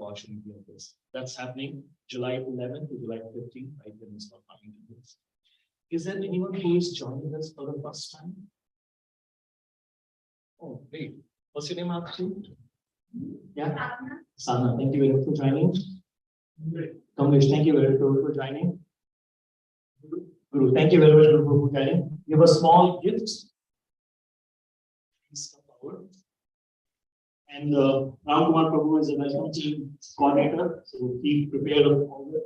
opportunity of this. That's happening July 11th to July 15th, right here in Farmington. Is there anyone who is joining us for the first time? Oh, great. What's your name, Akshay? Yeah? Sana, thank you very much for joining. Kamlesh, thank you very much for joining. Guru, thank you very much for joining. We have a small gift. Please come forward. And Ram Kumar Prabhu is a welcome team coordinator, so he prepared all that.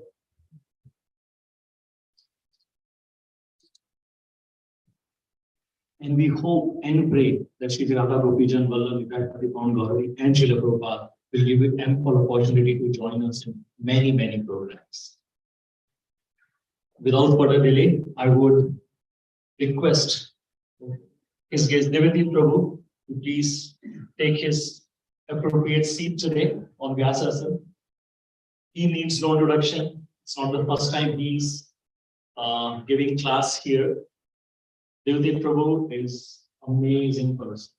And we hope and pray that Sri Radha Gopijan, Vallabh Vidyapati Gauri, and Srila Prabhupada will give you ample opportunity to join us in many, many programs. Without further delay, I would request His Grace Devati Prabhu to please take his appropriate seat today on Vyasasana. He needs no introduction. It's not the first time he's giving class here. Devati Prabhu is an amazing person.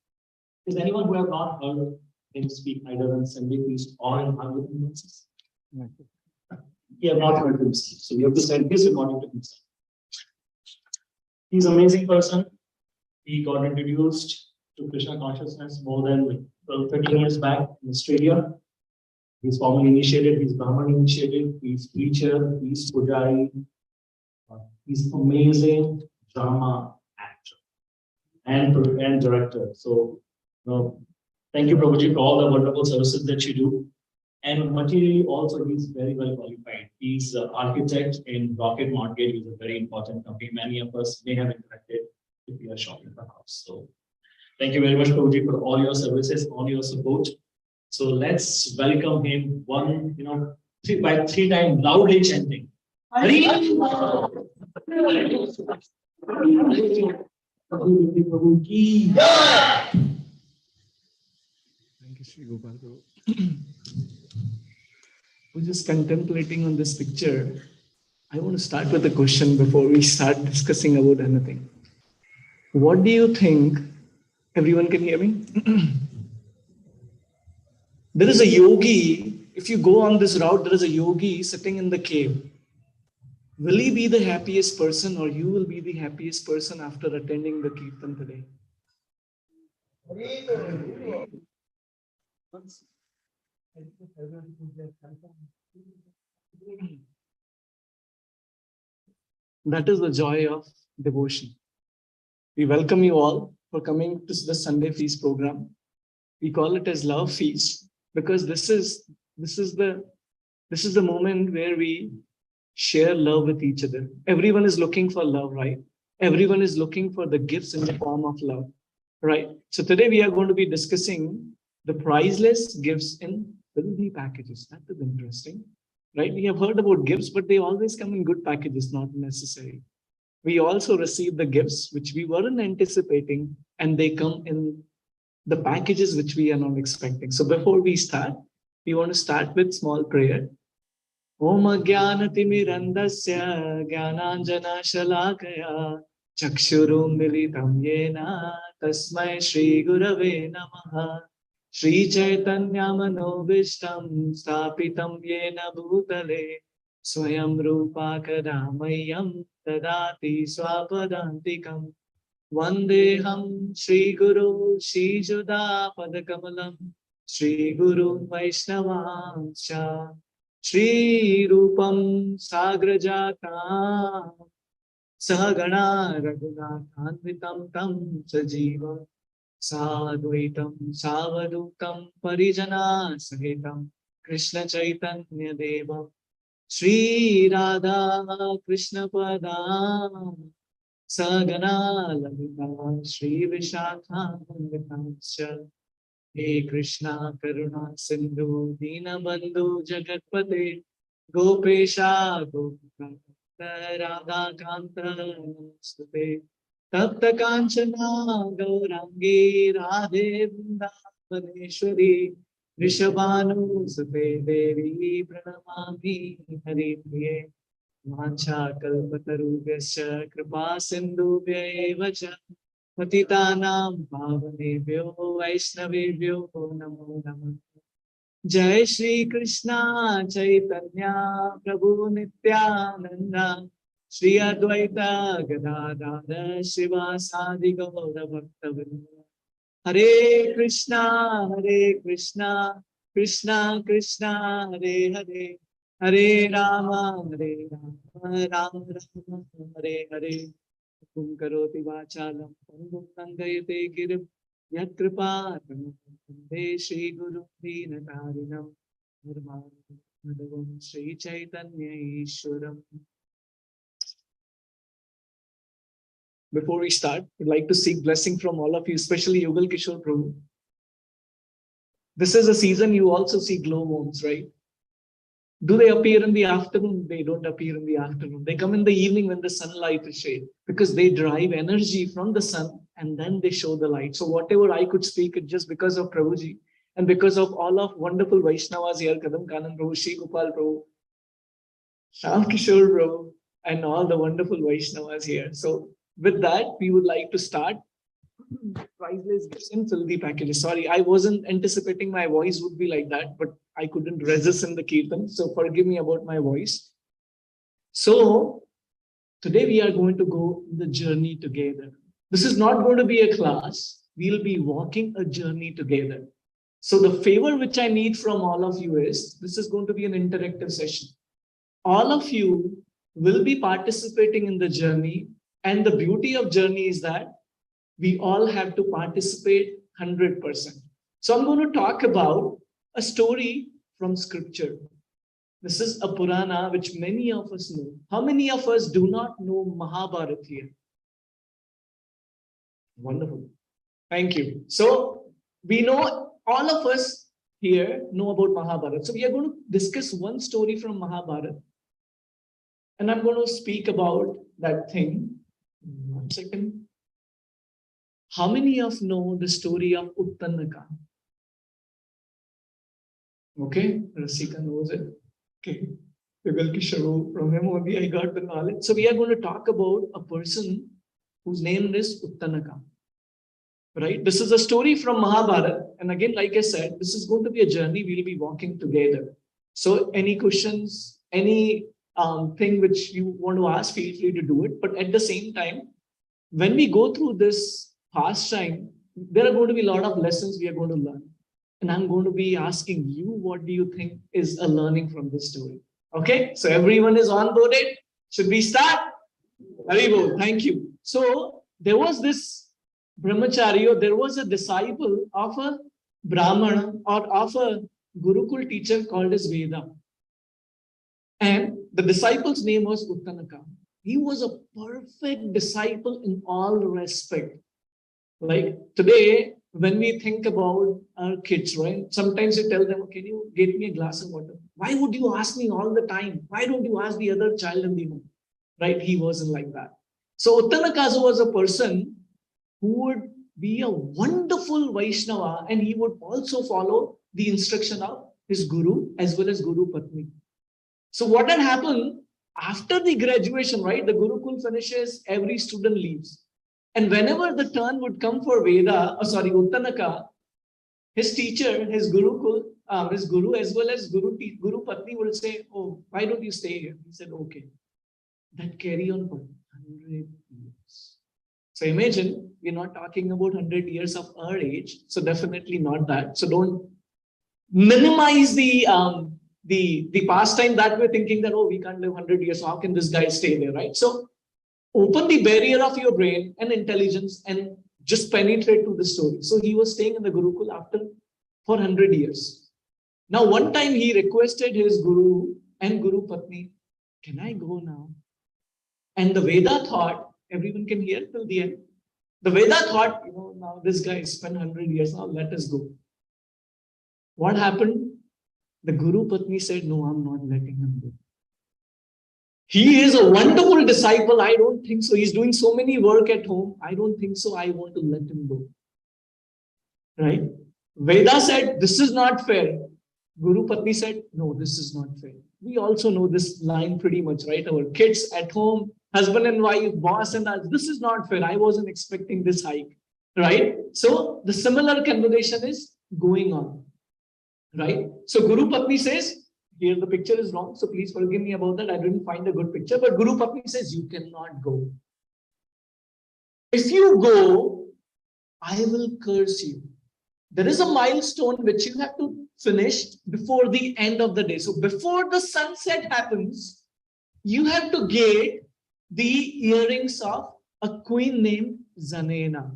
Is anyone who have not heard him speak either in Sunday Feast or in Bhagavad Gita? He have not heard him speak, so we have to send his recording to himself. He's an amazing person. He got introduced to Krishna consciousness more than 12, 13 years back in Australia. He's formally initiated, he's Brahman initiated, he's preacher, he's pujari, he's amazing drama actor and director. So, thank you, Prabhuji, for all the wonderful services that you do. And materially also, he's very well qualified. He's an architect in Rocket Market. He's a very important company. Many of us may have interacted if we are shopping for house. So thank you very much, Prabhuji, for all your services, all your support. So let's welcome him by three times loudly chanting. Thank you, Sri Gopal. We're just contemplating on this picture. I want to start with a question before we start discussing about anything. What do you think? Everyone can hear me? There is a yogi. If you go on this route, there is a yogi sitting in the cave. Will he be the happiest person, or you will be the happiest person after attending the Kirtan today? That is the joy of devotion. We welcome you all for coming to the Sunday Feast program. We call it as Love Feast because this is the moment where we share love with each other. Everyone is looking for love, right? Everyone is looking for the gifts in the form of love, right? So today we are going to be discussing the priceless gifts in filthy packages. That is interesting, right? We have heard about gifts, but they always come in good packages, not necessary. We also receive the gifts which we weren't anticipating, and they come in the packages which we are not expecting. So before we start, we want to start with small prayer. Om Jnanatimirandasya Jnananjana Shalakaya Chakshurum Militam Yena Tasmai Shri Gurave Namaha Shri Chaitanya Manobishtam Stapitam Yena Bhutale Swayam Rupa Kadamayam Tadati Swapadantikam Vandeham Shri Guru Shri Juda Padakamalam Shri Guru Vaishnavanscha Shri Rupam Sagrajata Sahagana Raghunathanvitam Tam Sajivam Sadvaitam Savadutam Parijana Sahitam Krishna Chaitanya Devam Shri Radha Krishna Padam Sagana Lalita Shri Vishakhanvitamscha He Krishna Karuna Sindhu Dina Bandhu Jagatpate Gopesha Gopikanta Radha Kanta Namaste Tapta Kanchana Gaurangi Radhe Vrindavaneshwari Rishabhanu Sute Devi Pranamami Hari Priye Vancha Kalpatarubhyascha Kripa Sindhubhya Evacha Patitanam Pavanebhyo Vaishnavebhyo Namo Namah Jai Shri Krishna Chaitanya Prabhu Nityananda Shri Advaita Gadadhara Srivasadi Gaura Bhaktavinda. Hare Krishna, Krishna Krishna, Hare Hare, Hare Rama, Rama Rama, Hare Hare. Kum karoti vachalam, pangum nandayate girim, yat kripa vande Shri Guru Dinatarinam, Madhavam Shri Chaitanya Ishwaram. Before we start, we'd like to seek blessing from all of you, especially Yugal Kishore Prabhu. This is a season you also see glowworms, right? Do they appear in the afternoon? They don't appear in the afternoon. They come in the evening when the sunlight is shade, because they derive energy from the sun and then they show the light. So whatever I could speak, it's just because of Prabhuji and because of all of wonderful Vaishnavas here, Kadam Kanan Prabhu, Shri Gopal Prabhu, Sham Kishore Prabhu, and all the wonderful Vaishnavas here. So with that, we would like to start. Priceless gifts in filthy packages. Sorry, I wasn't anticipating my voice would be like that, but I couldn't resist in the kirtan. So forgive me about my voice. So today we are going to go the journey together. This is not going to be a class. We'll be walking a journey together. So the favor which I need from all of you is, this is going to be an interactive session. All of you will be participating in the journey. And the beauty of journey is that we all have to participate 100%. So I'm going to talk about a story from scripture. This is a Purana which many of us know. How many of us do not know Mahabharata here? Wonderful. Thank you. So we know, all of us here know about Mahabharata. So we are going to discuss one story from Mahabharata. And I'm going to speak about that thing. 1 second. How many of you know the story of Uttanaka? Okay, Rasika knows it. Okay, Vigal Kishore, from him only I got the knowledge. So we are going to talk about a person whose name is Uttanaka. Right? This is a story from Mahabharata. And again, like I said, this is going to be a journey. We'll be walking together. So any questions, any thing which you want to ask, feel free to do it. But at the same time, when we go through this pastime, there are going to be a lot of lessons we are going to learn. And I'm going to be asking you, what do you think is a learning from this story? Okay, so everyone is onboarded. Should we start? Haribol, thank you. So there was this brahmachari, or there was a disciple of a Brahmana or of a Gurukul teacher called as Veda. And the disciple's name was Uttanaka. He was a perfect disciple in all respect. Like today, when we think about our kids, right? Sometimes you tell them, can you get me a glass of water? Why would you ask me all the time? Why don't you ask the other child in the home? Right? He wasn't like that. So Uttanaka was a person who would be a wonderful Vaishnava, and he would also follow the instruction of his Guru as well as Guru Patni. So what had happened after the graduation, right? The Gurukul finishes, every student leaves. And whenever the turn would come for Uttanaka, his teacher, his Guru as well as Guru Patni would say, oh, why don't you stay here? He said, okay. That carry on for 100 years. So imagine, we're not talking about 100 years of our age. So definitely not that. So don't minimize the pastime that we're thinking that, oh, we can't live 100 years. So how can this guy stay there, right? So open the barrier of your brain and intelligence and just penetrate to the story. So he was staying in the Gurukul for 100 years. Now, one time he requested his Guru and Guru Patni, can I go now? And the Veda thought, everyone can hear till the end. The Veda thought, now this guy spent 100 years, now let us go. What happened? The Guru Patni said, no, I'm not letting him go. He is a wonderful disciple. I don't think so. He's doing so many work at home. I don't think so. I want to let him go. Right? Veda said, this is not fair. Guru Patni said, no, this is not fair. We also know this line pretty much, right? Our kids at home, husband and wife, boss and us, this is not fair. I wasn't expecting this hike. Right? So the similar conversation is going on. right? So Guru Patni says, here the picture is wrong, so please forgive me about that. I didn't find a good picture, but Guru Patni says, you cannot go. If you go, I will curse you. There is a milestone which you have to finish before the end of the day. So before the sunset happens, you have to get the earrings of a queen named Zanena.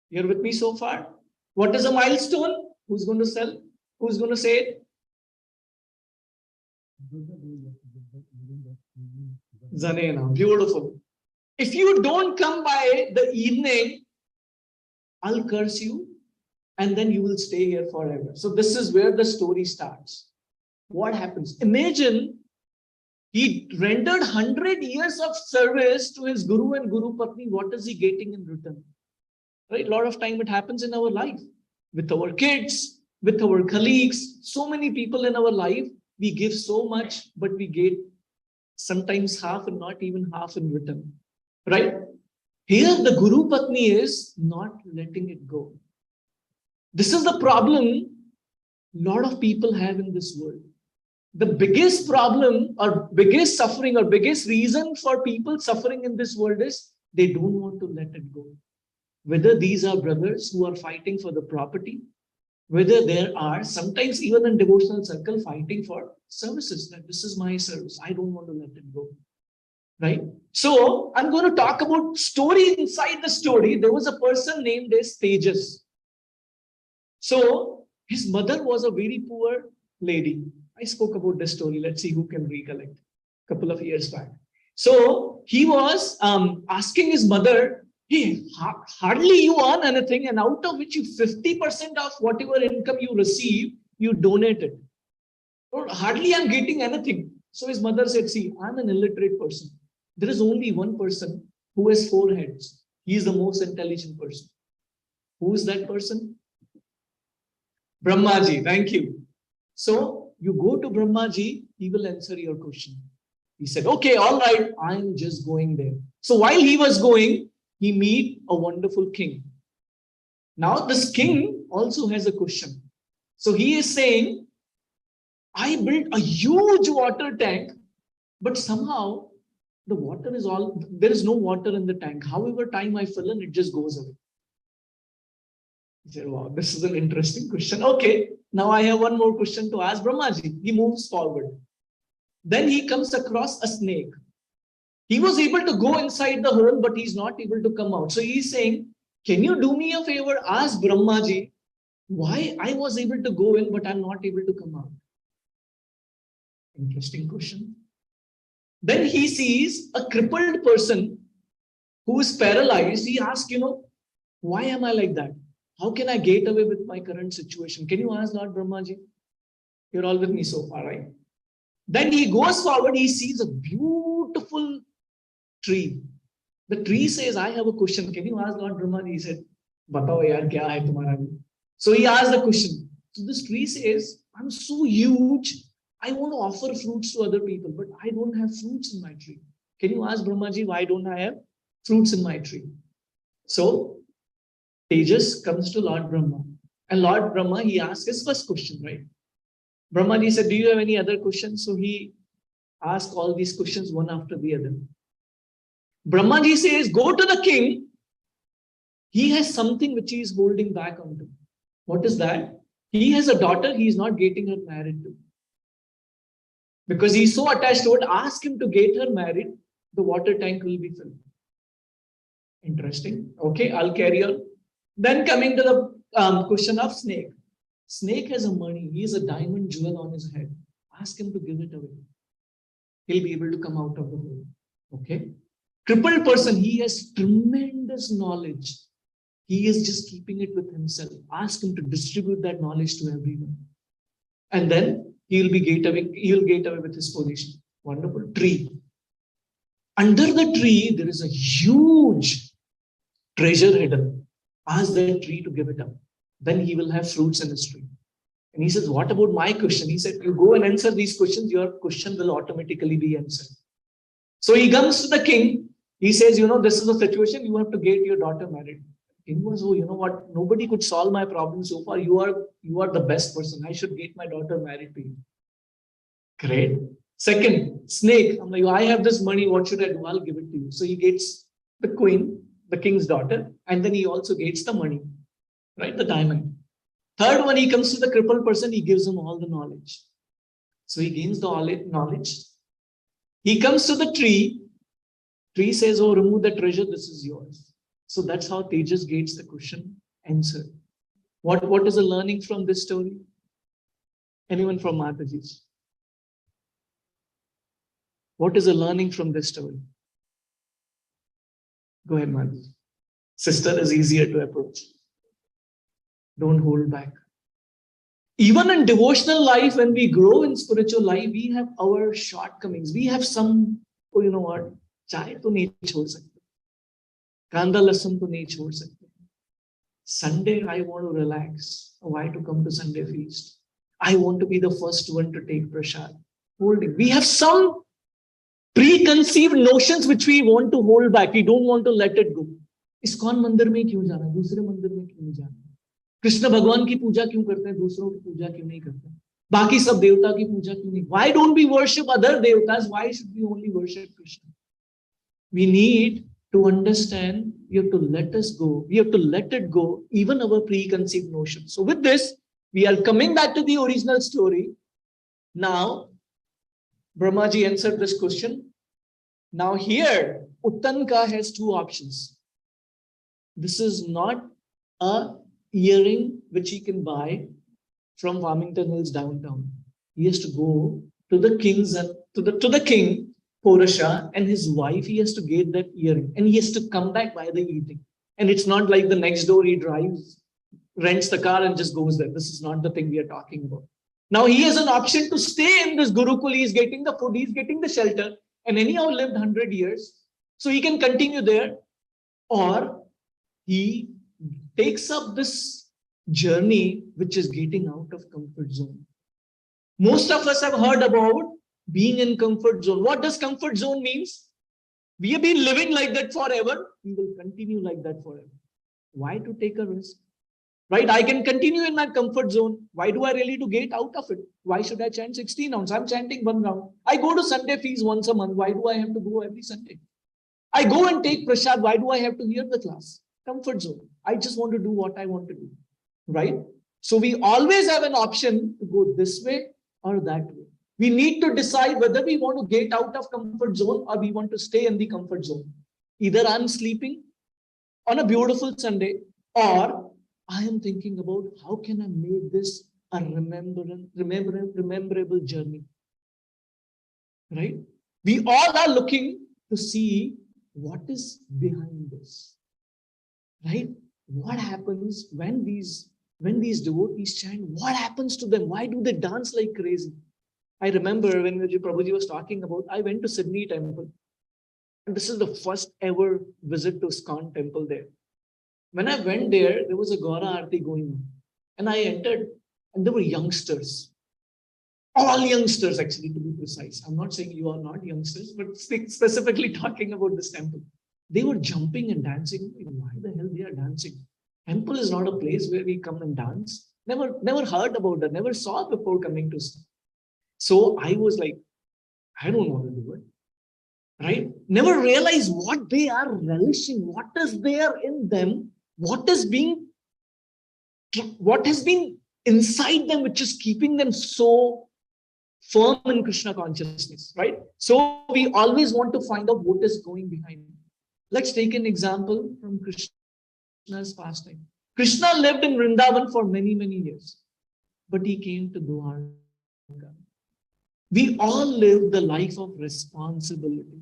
You're with me so far? What is a milestone? Who's going to sell? Who's going to say it? Zanena. Beautiful. If you don't come by the evening, I'll curse you and then you will stay here forever. So this is where the story starts. What happens? Imagine he rendered 100 years of service to his Guru and Guru Patni. What is he getting in return? Right? A lot of time it happens in our life with our kids, with our colleagues, so many people in our life. We give so much, but we get sometimes half and not even half in return. Right? Here the Guru Patni is not letting it go. This is the problem a lot of people have in this world. The biggest problem or biggest suffering or biggest reason for people suffering in this world is they don't want to let it go. Whether these are brothers who are fighting for the property, whether there are sometimes even in devotional circle fighting for services, that this is my service, I don't want to let it go. Right? So I'm going to talk about story inside the story. There was a person named as Tejas. So his mother was a very poor lady. I spoke about this story. Let's see who can recollect. A couple of years back. So he was asking his mother, hey, hardly you earn anything, and out of which you 50% of whatever income you receive, you donate it. Or hardly I'm getting anything. So his mother said, see, I'm an illiterate person. There is only one person who has 4 heads. He is the most intelligent person. Who is that person? Brahmaji. Thank you. So you go to Brahmaji, he will answer your question. He said, okay, all right, I'm just going there. So while he was going, he meet a wonderful king. Now this king also has a question. So he is saying, I built a huge water tank, but somehow the water is there is no water in the tank. However time I fill in, it just goes away. He said, wow, this is an interesting question. Okay, now I have one more question to ask Brahmaji. He moves forward. Then he comes across a snake. He was able to go inside the hole, but he's not able to come out. So he's saying, can you do me a favor? Ask Brahmaji why I was able to go in, but I'm not able to come out. Interesting question. Then he sees a crippled person who is paralyzed. He asks, why am I like that? How can I get away with my current situation? Can you ask Lord Brahmaji? You're all with me so far, right? Then he goes forward. He sees a beautiful tree. The tree says, I have a question. Can you ask Lord Brahmaji? He said, Batao yaar, kya hai tumhara? So he asked the question. So this tree says, I'm so huge. I want to offer fruits to other people, but I don't have fruits in my tree. Can you ask Brahmaji, why don't I have fruits in my tree? So Tejas comes to Lord Brahma. And Lord Brahma, he asks his first question, right? Brahmaji said, do you have any other questions? So he asked all these questions one after the other. Brahmaji says, go to the king. He has something which he is holding back onto. What is that? He has a daughter he is not getting her married to. Because he's so attached to it, ask him to get her married, the water tank will be filled. Interesting. Okay, I'll carry on. Then coming to the question of snake. Snake has a money. He has a diamond jewel on his head. Ask him to give it away. He'll be able to come out of the hole. Okay. Crippled person, he has tremendous knowledge. He is just keeping it with himself. Ask him to distribute that knowledge to everyone. And then he'll get away with his position. Wonderful. Tree. Under the tree, there is a huge treasure hidden. Ask that tree to give it up. Then he will have fruits in his tree. And he says, what about my question? He said, you go and answer these questions, your question will automatically be answered. So he comes to the king. He says, this is the situation, you have to get your daughter married. King was, oh, you know what? Nobody could solve my problem so far. You are the best person. I should get my daughter married to you. Great. Second, snake. I'm like, I have this money. What should I do? I'll give it to you. So he gets the queen, the king's daughter, and then he also gets the money, right? The diamond. Third one, he comes to the crippled person. He gives him all the knowledge. So he gains the knowledge. He comes to the tree. Tree says, oh, remove the treasure. This is yours. So that's how Tejas gets the question answered. What is the learning from this story? Anyone from Mataji? What is the learning from this story? Go ahead, Mataji. Sister is easier to approach. Don't hold back. Even in devotional life, when we grow in spiritual life, we have our shortcomings. We have some, oh, you know what? Chai to nahi chhod sakte. Kanda lasan to nahi chhod sakte. Sunday, I want to relax. Why to come to Sunday feast? I want to be the first one to take prasad. Holding. We have some preconceived notions which we want to hold back. We don't want to let it go. ISKCON मंदिर में क्यों जाना? दूसरे मंदिर में क्यों नहीं जाना? कृष्ण भगवान की पूजा क्यों करते हैं? दूसरों की पूजा क्यों नहीं करते? बाकी सब देवता की पूजा क्यों नहीं? Why don't we worship other devatas? Why should we only worship Krishna? We need to understand, we have to let us go. We have to let it go, even our preconceived notions. So with this, we are coming back to the original story. Now, Brahmaji answered this question. Now here, Uttanka has two options. This is not a earring which he can buy from Farmington Hills downtown. He has to go to the king's to the king, Porusha, and his wife. He has to get that earring, and he has to come back by the evening. And it's not like the next door he drives, rents the car, and just goes there. This is not the thing we are talking about. Now he has an option to stay in this Gurukul. He's getting the food, he's getting the shelter, and anyhow lived 100 years, so he can continue there, or he takes up this journey which is getting out of comfort zone. Most of us have heard about being in comfort zone. What does comfort zone means? We have been living like that forever. We will continue like that forever. Why to take a risk? Right? I can continue in my comfort zone. Why do I really to get out of it? Why should I chant 16 rounds? I'm chanting 1 round. I go to Sunday feast once a month. Why do I have to go every Sunday? I go and take prasad. Why do I have to hear the class? Comfort zone. I just want to do what I want to do. Right? So we always have an option to go this way or that way. We need to decide whether we want to get out of comfort zone or we want to stay in the comfort zone. Either I'm sleeping on a beautiful Sunday, or I am thinking about how can I make this a rememberable journey. Right? We all are looking to see what is behind this. Right? What happens when these devotees chant? What happens to them? Why do they dance like crazy? I remember when Prabhuji was talking about, I went to Sydney temple. And this is the first ever visit to ISKCON temple there. When I went there, there was a Gaura Aarti going on. And I entered, and there were youngsters. All youngsters, actually, to be precise. I'm not saying you are not youngsters, but specifically talking about this temple. They were jumping and dancing. Why the hell they are dancing? Temple is not a place where we come and dance. Never heard about that. Never saw before coming to ISKCON. So I was like, I don't want to do it. Right? Never realize what they are relishing, what is there in them, what has been inside them, which is keeping them so firm in Krishna consciousness, right? So we always want to find out what is going behind. Let's take an example from Krishna's pastime. Krishna lived in Vrindavan for many, many years, but he came to Dwarka. We all live the life of responsibility,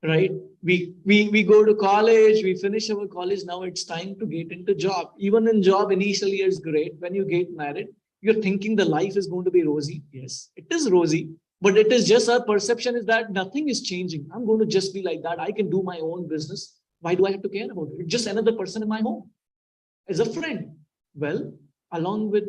right? We go to college, we finish our college, now it's time to get into job. Even in job, initially it's great. When you get married, you're thinking the life is going to be rosy. Yes, it is rosy, but it is just our perception is that nothing is changing. I'm going to just be like that. I can do my own business. Why do I have to care about it? It's just another person in my home as a friend. Well, along with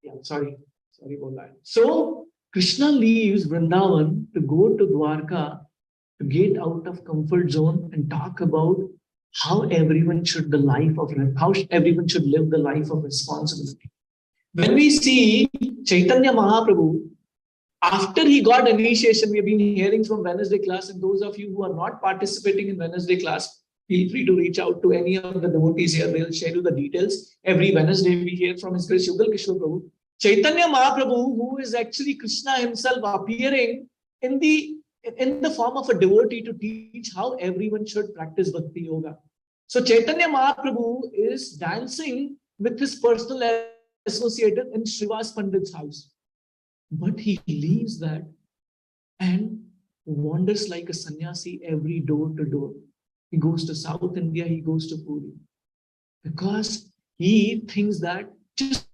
Yeah, sorry, bola. So Krishna leaves Vrindavan to go to Dwarka to get out of comfort zone and talk about how everyone should everyone should live the life of responsibility. When we see Chaitanya Mahaprabhu, after he got initiation, we have been hearing from Wednesday class, and those of you who are not participating in Wednesday class, feel free to reach out to any of the devotees here. They'll share you the details. Every Wednesday, we hear from His Grace Yugal Kishore Prabhu. Chaitanya Mahaprabhu, who is actually Krishna himself, appearing in the form of a devotee to teach how everyone should practice Bhakti Yoga. So Chaitanya Mahaprabhu is dancing with his personal associate in Srivas Pandit's house. But he leaves that and wanders like a sannyasi every door to door. He goes to South India, he goes to Puri. Because he thinks that just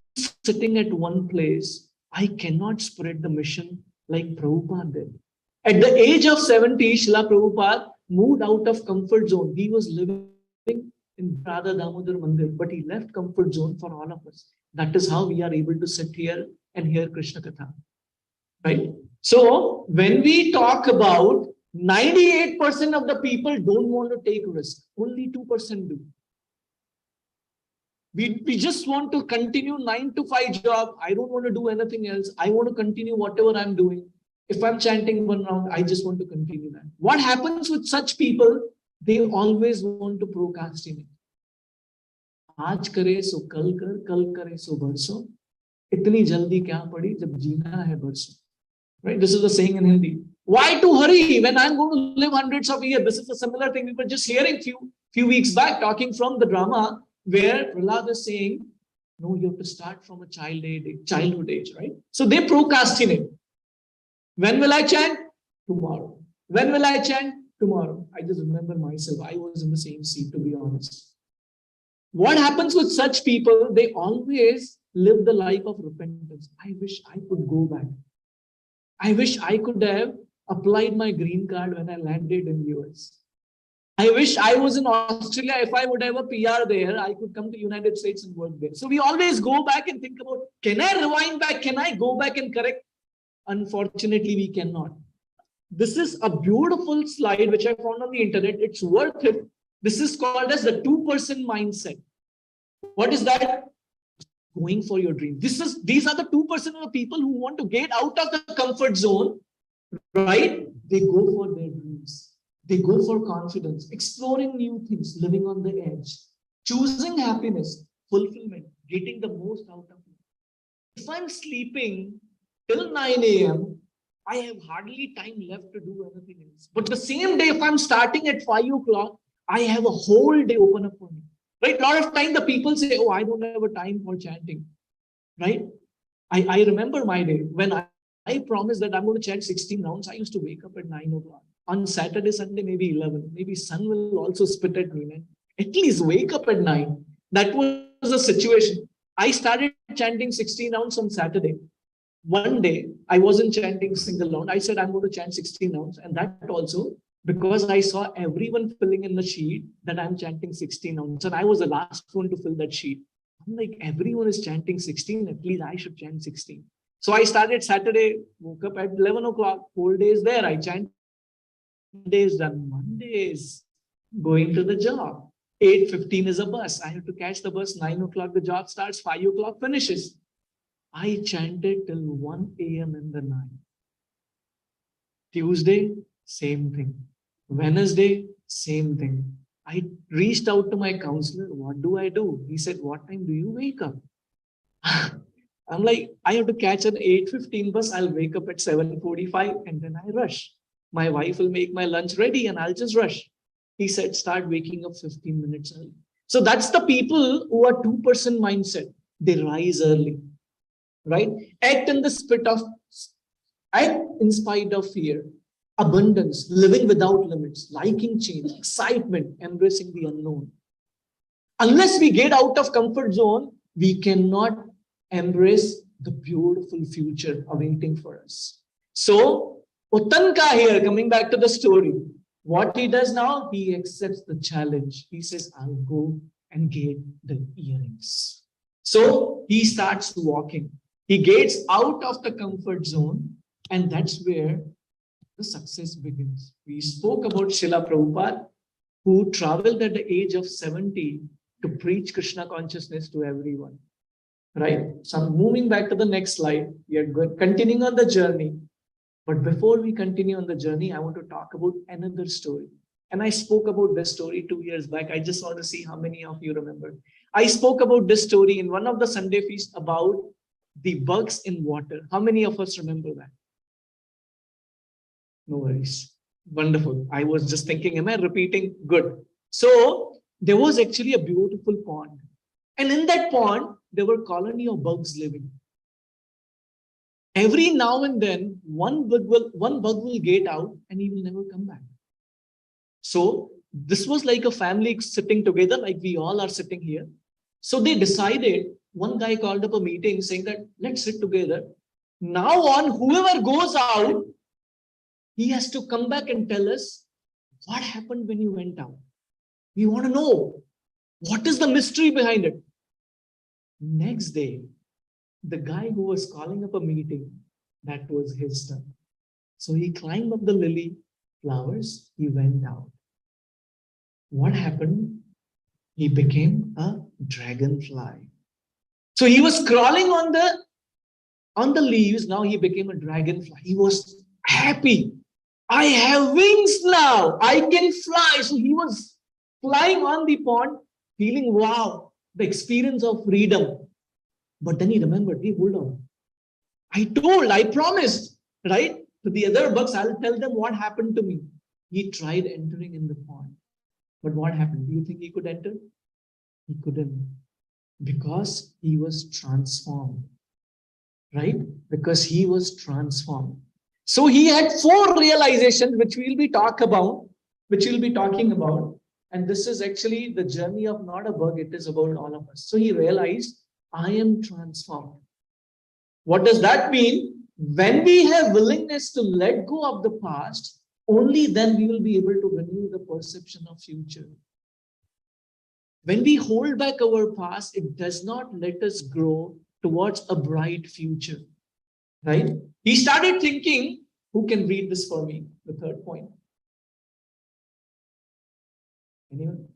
sitting at one place, I cannot spread the mission like Prabhupada did. At the age of 70, Srila Prabhupada moved out of comfort zone. He was living in Radha Damodar Mandir, but he left comfort zone for all of us. That is how we are able to sit here and hear Krishna Katha. Right? So when we talk about 98% of the people don't want to take risk, only 2% do. We just want to continue 9 to 5 job. I don't want to do anything else. I want to continue whatever I'm doing. If I'm chanting one round, I just want to continue that. What happens with such people? They always want to procrastinate. आज करे सो कल करे सो बरसों, इतनी जल्दी क्या पड़ी जब जीना है बरसों. Right? This is the saying in Hindi. Why to hurry when I'm going to live hundreds of years? This is a similar thing we were just hearing few weeks back, talking from the drama where Prahlad is saying, no, you have to start from a childhood age, right? So they procrastinate. When will I chant? Tomorrow. When will I chant? Tomorrow. I just remember myself. I was in the same seat, to be honest. What happens with such people? They always live the life of repentance. I wish I could go back. I wish I could have applied my green card when I landed in US. I wish I was in Australia. If I would have a PR there, I could come to United States and work there. So we always go back and think about, can I rewind back? Can I go back and correct? Unfortunately, we cannot. This is a beautiful slide which I found on the internet. It's worth it. This is called as the 2% mindset. What is that? Going for your dream. These are the 2% of the people who want to get out of the comfort zone, right? They go for their dreams. They go for confidence, exploring new things, living on the edge, choosing happiness, fulfillment, getting the most out of it. If I'm sleeping till 9 a.m., I have hardly time left to do anything else. But the same day, if I'm starting at 5 o'clock, I have a whole day open up for me. Right? A lot of time the people say, oh, I don't have a time for chanting. Right? I remember my day when I promised that I'm going to chant 16 rounds. I used to wake up at 9 o'clock. On Saturday, Sunday, maybe 11. Maybe sun will also spit at me, man. At least wake up at 9. That was the situation. I started chanting 16 rounds on Saturday. One day, I wasn't chanting single round. I said, I'm going to chant 16 rounds. And that also because I saw everyone filling in the sheet that I'm chanting 16 rounds. And I was the last one to fill that sheet. I'm like, everyone is chanting 16. At least I should chant 16. So I started Saturday, woke up at 11 o'clock. Whole day is there. I chant. Days done. Mondays, going to the job. 8:15 is a bus. I have to catch the bus. 9 o'clock, the job starts. 5 o'clock finishes. I chanted till 1 a.m. in the night. Tuesday, same thing. Wednesday, same thing. I reached out to my counselor. What do I do? He said, what time do you wake up? I'm like, I have to catch an 8:15 bus. I'll wake up at 7:45 and then I rush. My wife will make my lunch ready and I'll just rush. He said, start waking up 15 minutes early. So that's the people who are 2% mindset. They rise early, right? Act in spite of fear, abundance, living without limits, liking change, excitement, embracing the unknown. Unless we get out of comfort zone, we cannot embrace the beautiful future awaiting for us. So Uttanka here, coming back to the story, what he does now, he accepts the challenge. He says, I'll go and get the earrings. So he starts walking. He gets out of the comfort zone, and that's where the success begins. We spoke about Srila Prabhupada, who traveled at the age of 70 to preach Krishna consciousness to everyone. Right? So I'm moving back to the next slide. We are continuing on the journey. But before we continue on the journey, I want to talk about another story. And I spoke about this story 2 years back. I just want to see how many of you remember. I spoke about this story in one of the Sunday feasts about the bugs in water. How many of us remember that? No worries. Wonderful. I was just thinking, am I repeating? Good. So there was actually a beautiful pond. And in that pond, there were a colony of bugs living. Every now and then, one bug will get out and he will never come back. So this was like a family sitting together, like we all are sitting here. So they decided, one guy called up a meeting saying that, let's sit together. Now on, whoever goes out, he has to come back and tell us what happened when you went out. We want to know what is the mystery behind it. Next day, the guy who was calling up a meeting, that was his turn. So he climbed up the lily flowers, he went out. What happened? He became a dragonfly. So he was crawling on the leaves, now he became a dragonfly. He was happy. I have wings now, I can fly. So he was flying on the pond, feeling wow, the experience of freedom. But then he remembered, hey, hold on. I promised, right? To the other bugs, I'll tell them what happened to me. He tried entering in the pond. But what happened? Do you think he could enter? He couldn't. Because he was transformed. Right? Because he was transformed. So he had 4 realizations, which we'll be talking about. And this is actually the journey of not a bug, it is about all of us. So he realized, I am transformed. What does that mean? When we have willingness to let go of the past, only then we will be able to renew the perception of future. When we hold back our past, it does not let us grow towards a bright future. Right? He started thinking, who can read this for me? The third point. Anyone?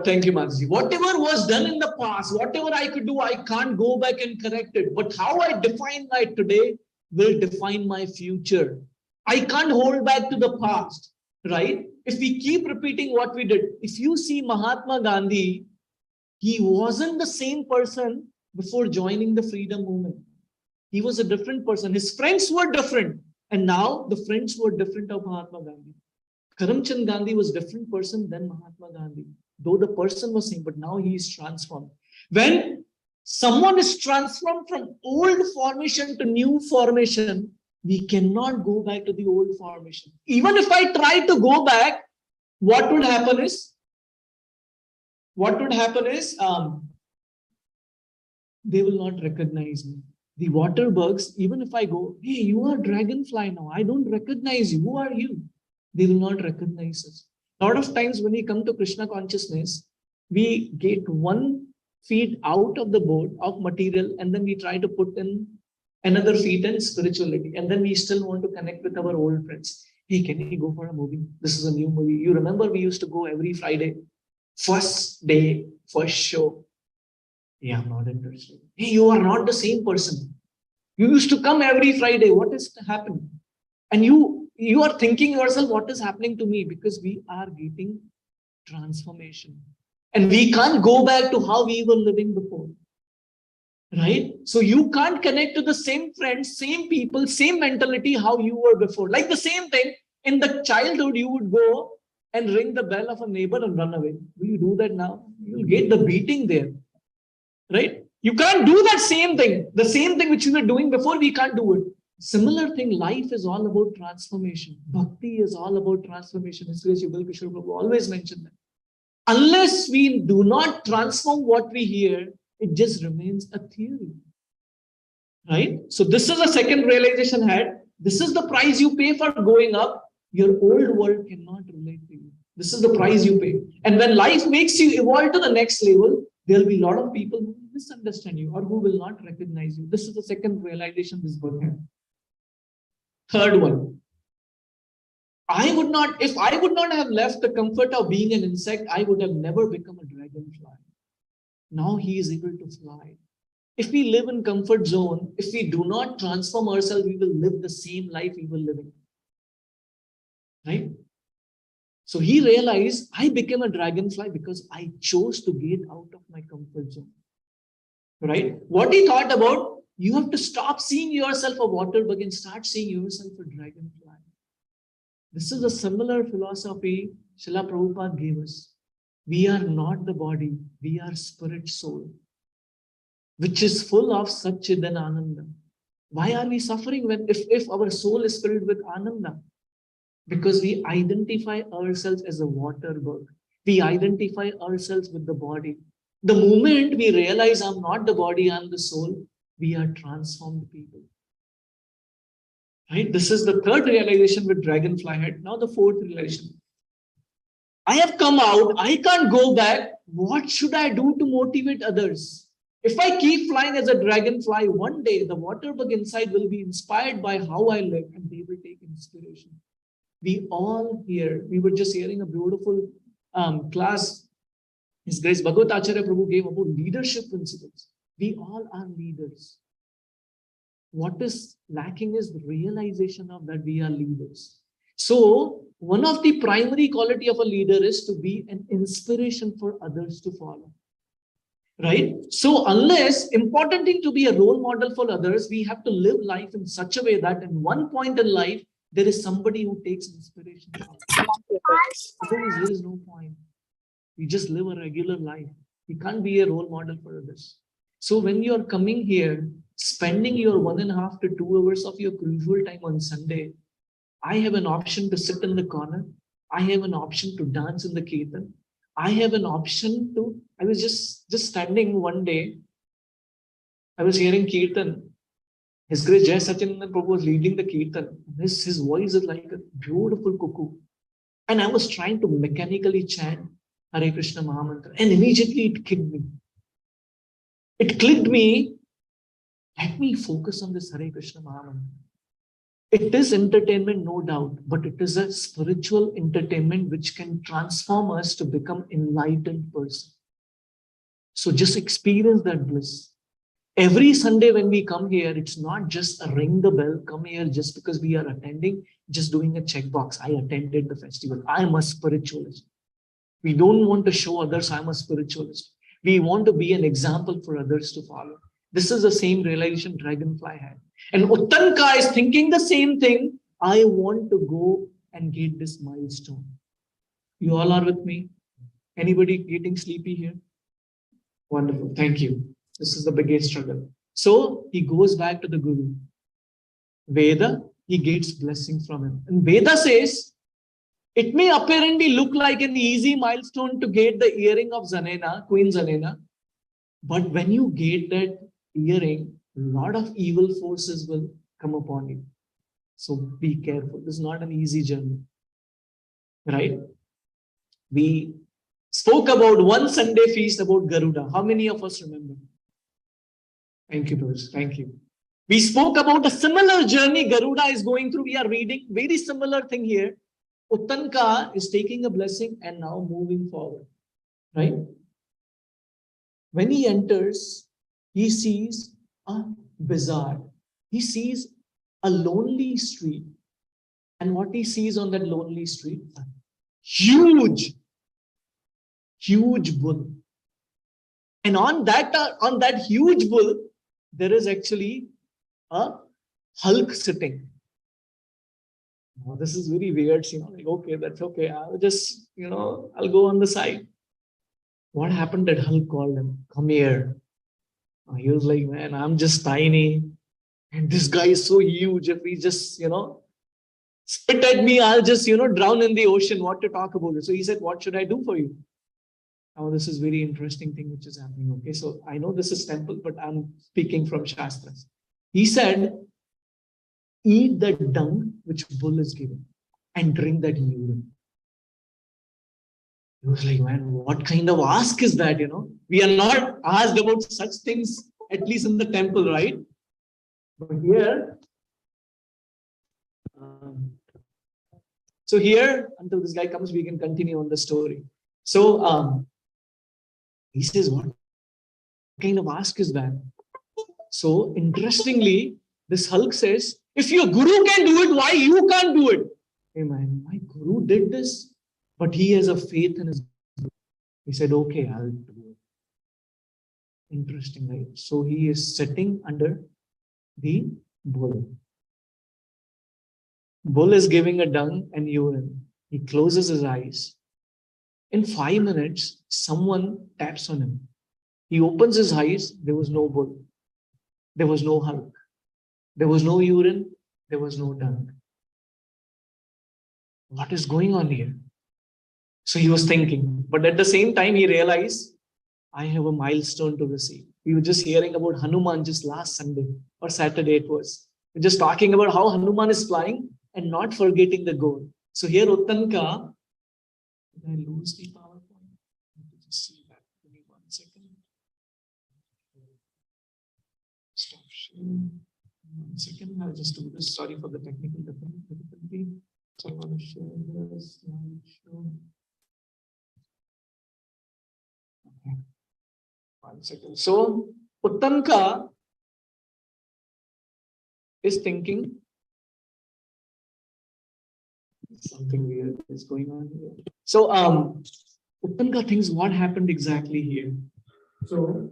Thank you, Mansi. Whatever was done in the past, whatever I could do, I can't go back and correct it. But how I define my today will define my future. I can't hold back to the past, right? If we keep repeating what we did, if you see Mahatma Gandhi, he wasn't the same person before joining the freedom movement. He was a different person. His friends were different. And now the friends were different of Mahatma Gandhi. Karamchand Gandhi was a different person than Mahatma Gandhi. Though the person was same, but now he is transformed. When someone is transformed from old formation to new formation, we cannot go back to the old formation. Even if I try to go back, what would happen is, they will not recognize me. The water bugs, even if I go, hey, you are dragonfly now, I don't recognize you. Who are you? They will not recognize us. A lot of times when we come to Krishna consciousness, we get 1 feet out of the boat of material and then we try to put in another feet in spirituality. And then we still want to connect with our old friends. Hey, can we go for a movie? This is a new movie. You remember we used to go every Friday, first day, first show. Yeah, I'm not interested. Hey, you are not the same person. You used to come every Friday. What is happening? And you are thinking yourself, what is happening to me? Because we are getting transformation. And we can't go back to how we were living before. Right? So you can't connect to the same friends, same people, same mentality how you were before. Like the same thing, in the childhood, you would go and ring the bell of a neighbor and run away. Will you do that now? You'll get the beating there. Right? You can't do that same thing. The same thing which you were doing before, we can't do it. Similar thing, life is all about transformation. Bhakti is all about transformation. His Grace Yugal Kishore Prabhu always mentioned that. Unless we do not transform what we hear, it just remains a theory. Right? So this is a second realization I had. This is the price you pay for going up. Your old world cannot relate to you. This is the price you pay. And when life makes you evolve to the next level, there'll be a lot of people who misunderstand you or who will not recognize you. This is the second realization this book had. Third one. If I would not have left the comfort of being an insect, I would have never become a dragonfly. Now he is able to fly. If we live in comfort zone, if we do not transform ourselves, we will live the same life we were living. Right? So he realized I became a dragonfly because I chose to get out of my comfort zone. Right? What he thought about, you have to stop seeing yourself a water bug and start seeing yourself a dragonfly. This is a similar philosophy Srila Prabhupada gave us. We are not the body, we are spirit soul, which is full of Satchidan Ananda. Why are we suffering if our soul is filled with Ananda? Because we identify ourselves as a water bug. We identify ourselves with the body. The moment we realize I'm not the body, I'm the soul, we are transformed people. Right? This is the third realization with dragonfly head. Now the fourth realization. I have come out, I can't go back. What should I do to motivate others? If I keep flying as a dragonfly, one day the water bug inside will be inspired by how I live and they will take inspiration. We all here, we were just hearing a beautiful class His Grace Bhagavad Acharya Prabhu gave about leadership principles. We all are leaders. What is lacking is the realization of that we are leaders. So one of the primary quality of a leader is to be an inspiration for others to follow. Right? So unless, important thing to be a role model for others, we have to live life in such a way that in one point in life, there is somebody who takes inspiration from us. Otherwise, there is no point. We just live a regular life. We can't be a role model for others. So when you are coming here, spending your 1.5 to 2 hours of your crucial time on Sunday, I have an option to sit in the corner. I have an option to dance in the kirtan. I have an option to, I was just standing one day. I was hearing kirtan. His Grace Jai Sachinandan Prabhu was leading the kirtan. His voice is like a beautiful cuckoo. And I was trying to mechanically chant Hare Krishna Mahamantra. And immediately it clicked me. It clicked me. Let me focus on this Hare Krishna Mahamantra. It is entertainment, no doubt, but it is a spiritual entertainment which can transform us to become enlightened person. So just experience that bliss. Every Sunday when we come here, it's not just a ring the bell, come here just because we are attending, just doing a checkbox. I attended the festival. I am a spiritualist. We don't want to show others I'm a spiritualist. We want to be an example for others to follow. This is the same realization Dragonfly had. And Uttanka is thinking the same thing. I want to go and get this milestone. You all are with me? Anybody getting sleepy here? Wonderful. Thank you. This is the biggest struggle. So he goes back to the Guru. Veda, he gets blessing from him. And Veda says, it may apparently look like an easy milestone to get the earring of Zanena, Queen Zanena. But when you get that earring, a lot of evil forces will come upon you. So be careful. This is not an easy journey. Right? We spoke about one Sunday feast about Garuda. How many of us remember? Thank you, Bruce. Thank you. We spoke about a similar journey Garuda is going through. We are reading very similar thing here. Uttanka is taking a blessing and now moving forward. Right? When he enters, he sees a bazaar. He sees a lonely street. And what he sees on that lonely street? A huge bull. And on that huge bull, there is actually a Hulk sitting. Now, this is very weird. Like, okay, that's okay. I'll just, I'll go on the side. What happened that Hulk called him? Come here. He was like, man, I'm just tiny. And this guy is so huge. If he just, spit at me, I'll just, drown in the ocean. What to talk about it? So he said, what should I do for you? Now, this is very interesting thing which is happening. Okay, so I know this is temple, but I'm speaking from Shastras. He said, eat the dung which bull is given and drink that urine. He was like, man, what kind of ask is that? We are not asked about such things, at least in the temple, right? But here, so here, until this guy comes, we can continue on the story. So he says, what kind of ask is that? So interestingly, this Hulk says, if your guru can do it, why you can't do it? Hey man, my guru did this, but he has a faith in his guru. He said, okay, I'll do it. Interesting, right? So he is sitting under the bull. Bull is giving a dung and urine. He closes his eyes. In 5 minutes, someone taps on him. He opens his eyes. There was no bull. There was no Hulk. There was no urine. There was no dung. What is going on here? So he was thinking, but at the same time, he realized, I have a milestone to receive. We were just hearing about Hanuman just last Sunday or Saturday it was. We're just talking about how Hanuman is flying and not forgetting the goal. So here Uttanka, did I lose the PowerPoint? Let me just see that. Give me 1 second. Stop sharing. 1 second. I'll just do this. Sorry for the technical difficulty. So I want to share this slideshow. Okay. 1 second. So Uttanka is thinking something weird is going on here. So Uttanka thinks what happened exactly here. So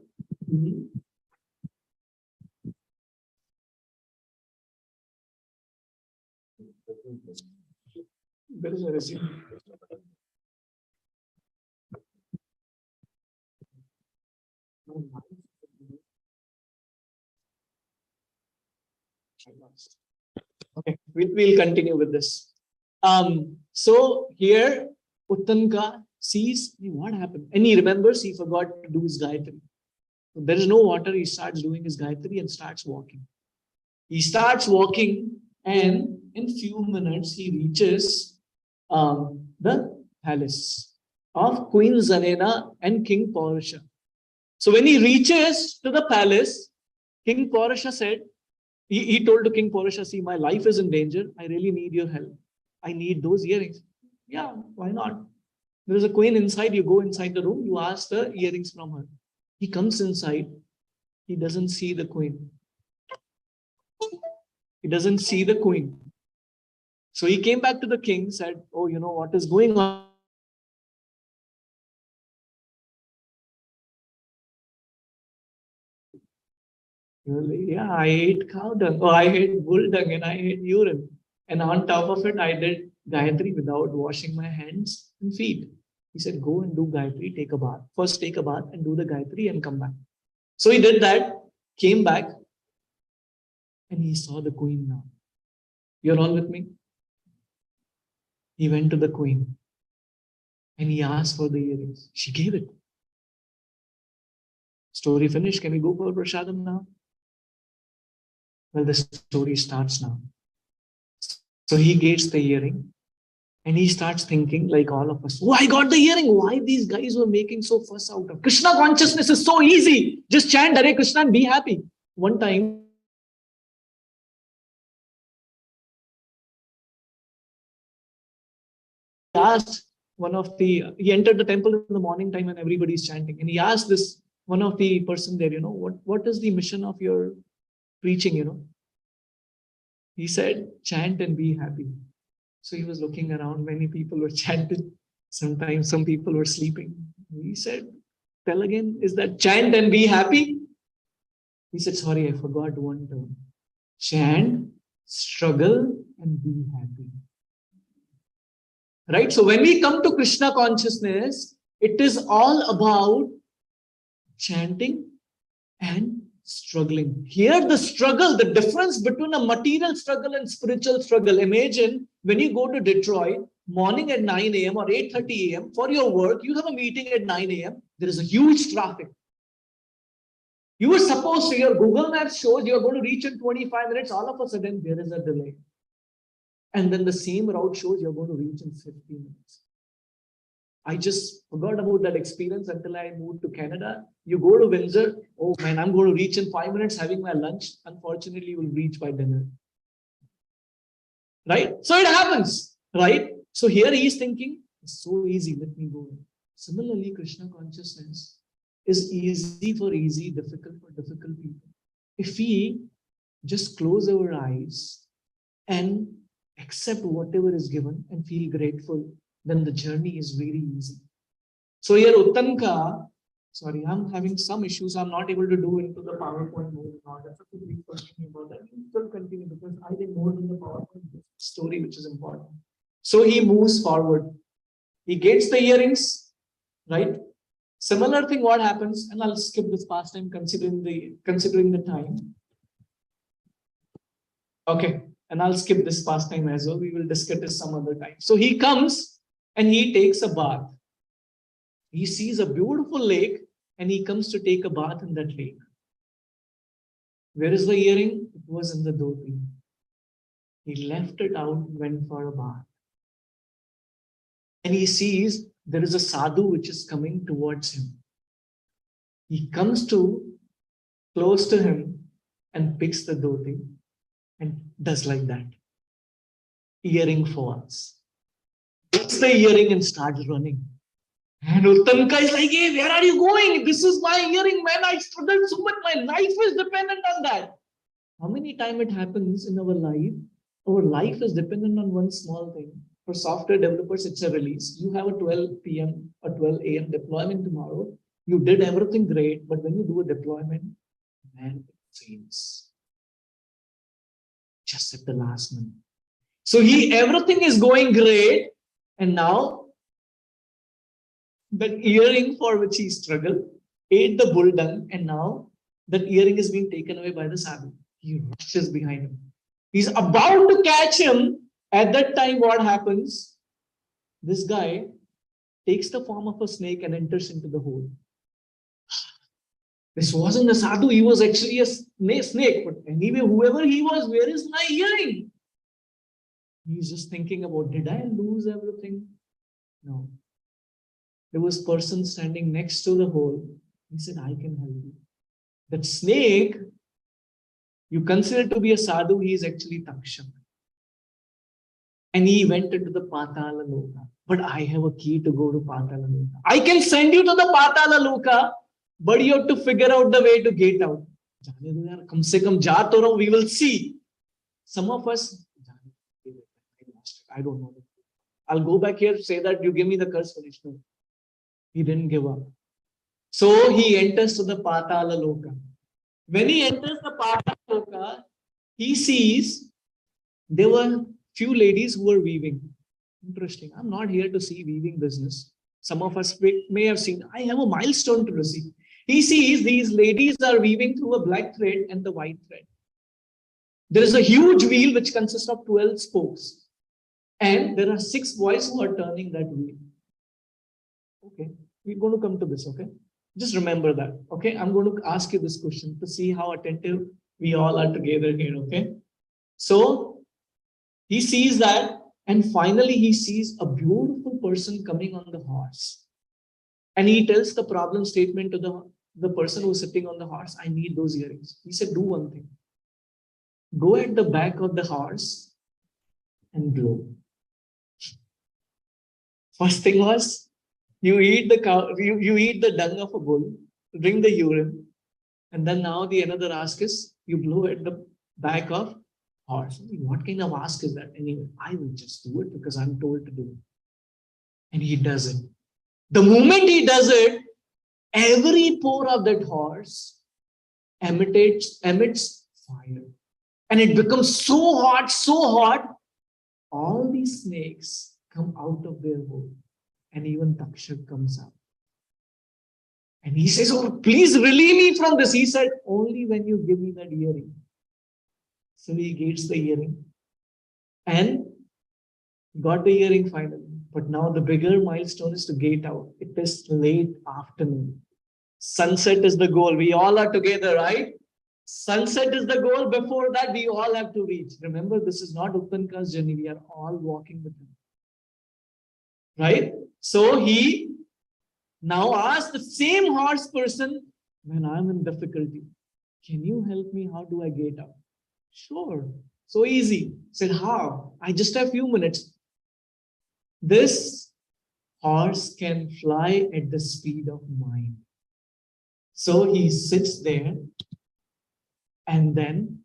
there is a resume. Okay, we'll continue with this. So here Uttanka sees what happened, and he remembers he forgot to do his Gayatri. So there is no water. He starts doing his Gayatri and starts walking. He starts walking, and in few minutes he reaches the palace of Queen Zanena and King Porusha. So when he reaches to the palace, King Porusha said, he told to King Porusha, see, my life is in danger. I really need your help. I need those earrings. Yeah, why not? There is a queen inside. You go inside the room. You ask the earrings from her. He comes inside. He doesn't see the queen. He doesn't see the queen. So he came back to the king, said, oh, you know what is going on? Yeah, I hate cow dung, or I hate bull dung, and I hate urine. And on top of it, I did Gayatri without washing my hands and feet. He said, go and do Gayatri, take a bath. First take a bath and do the Gayatri and come back. So he did that, came back, and he saw the queen now. You're all with me? He went to the queen and he asked for the earrings. She gave it. Story finished. Can we go for Prashadam now? Well, the story starts now. So he gets the earring and he starts thinking like all of us, oh, I got the earring. Why these guys were making so fuss out of? Krishna consciousness is so easy. Just chant Hare Krishna and be happy. One time, he asked he entered the temple in the morning time and everybody's chanting. And he asked one of the person there, what is the mission of your preaching, He said, chant and be happy. So he was looking around, many people were chanting. Sometimes some people were sleeping. He said, tell again, is that chant and be happy? He said, sorry, I forgot one term. Chant, struggle, and be happy. Right? So when we come to Krishna consciousness, it is all about chanting and struggling. Here the struggle, the difference between a material struggle and spiritual struggle. Imagine when you go to Detroit, morning at 9 a.m. or 8:30 a.m. for your work. You have a meeting at 9 a.m. There is a huge traffic. You were supposed to, your Google Maps shows you're going to reach in 25 minutes. All of a sudden, there is a delay. And then the same route shows you're going to reach in 15 minutes. I just forgot about that experience until I moved to Canada. You go to Windsor, oh man, I'm going to reach in 5 minutes having my lunch. Unfortunately, you will reach by dinner. Right? So it happens, right? So here he is thinking, it's so easy, let me go. Similarly, Krishna consciousness is easy for easy, difficult for difficult people. If we just close our eyes and accept whatever is given and feel grateful, then the journey is very easy. So here Uttanka, sorry, I'm having some issues. I'm not able to do into the PowerPoint mode now. That's a big question about that. We still continue because I think more than the PowerPoint story, which is important. So he moves forward. He gets the earrings, right? Similar thing, what happens, and I'll skip this pastime considering the time. Okay, and I'll skip this pastime as well. We will discuss this some other time. So he comes and he takes a bath. He sees a beautiful lake and he comes to take a bath in that lake. Where is the earring? It was in the dhoti. He left it out, went for a bath. And he sees there is a sadhu which is coming towards him. He comes close to him and picks the dhoti and does like that. Earring falls. Takes the earring and starts running. And Uttanka is like, hey, where are you going? This is my earring, man. I struggled so much. My life is dependent on that. How many times it happens in our life? Our life is dependent on one small thing. For software developers, it's a release. You have a 12 p.m. or 12 a.m. deployment tomorrow. You did everything great, but when you do a deployment, man, it fails. Just at the last minute. So everything is going great, and now that earring for which he struggled ate the bull dung, and now that earring is being taken away by the sadhu. He rushes behind him. He's about to catch him. At that time, what happens? This guy takes the form of a snake and enters into the hole. This wasn't a sadhu, he was actually a snake. But anyway, whoever he was, where is my earring? He's just thinking about, did I lose everything? No. There was a person standing next to the hole. He said, I can help you. That snake, you consider to be a sadhu, he is actually Takshak. And he went into the Patala Loka. But I have a key to go to Patala Loka. I can send you to the Patala Loka, but you have to figure out the way to get out. We will see. Some of us, I don't know. I'll go back here, say that you give me the curse for Vishnu. He didn't give up. So he enters to the Patala Loka. When he enters the Patala Loka, he sees there were few ladies who were weaving. Interesting. I'm not here to see weaving business. Some of us may have seen, I have a milestone to receive. He sees these ladies are weaving through a black thread and the white thread. There is a huge wheel which consists of 12 spokes. And there are 6 boys who are turning that wheel. Okay, we're going to come to this, okay? Just remember that, okay? I'm going to ask you this question to see how attentive we all are together here, okay? So, he sees that, and finally he sees a beautiful person coming on the horse. And he tells the problem statement to the person who's sitting on the horse, I need those earrings. He said, do one thing. Go at the back of the horse and blow. First thing was, you eat the cow, you eat the dung of a bull, drink the urine, and then now the another ask is, you blow at the back of horse. What kind of ask is that? Anyway, I will just do it because I'm told to do it. And he does it. The moment he does it, every pore of that horse emits fire. And it becomes so hot, all these snakes come out of their hole. And even Takshak comes out. And he says, oh, please relieve me from this. He said, only when you give me that earring. So he gets the earring. And Got the earring finally. But now the bigger milestone is to gate out. It is late afternoon. Sunset is the goal. We all are together, right? Sunset is the goal. Before that, we all have to reach. Remember, this is not Uttanka's journey. We are all walking with him. Right? So he now asks the same horse person, when I'm in difficulty, can you help me? How do I gate out? Sure. So easy. Said, how? I just have a few minutes. This horse can fly at the speed of mind. So he sits there and then,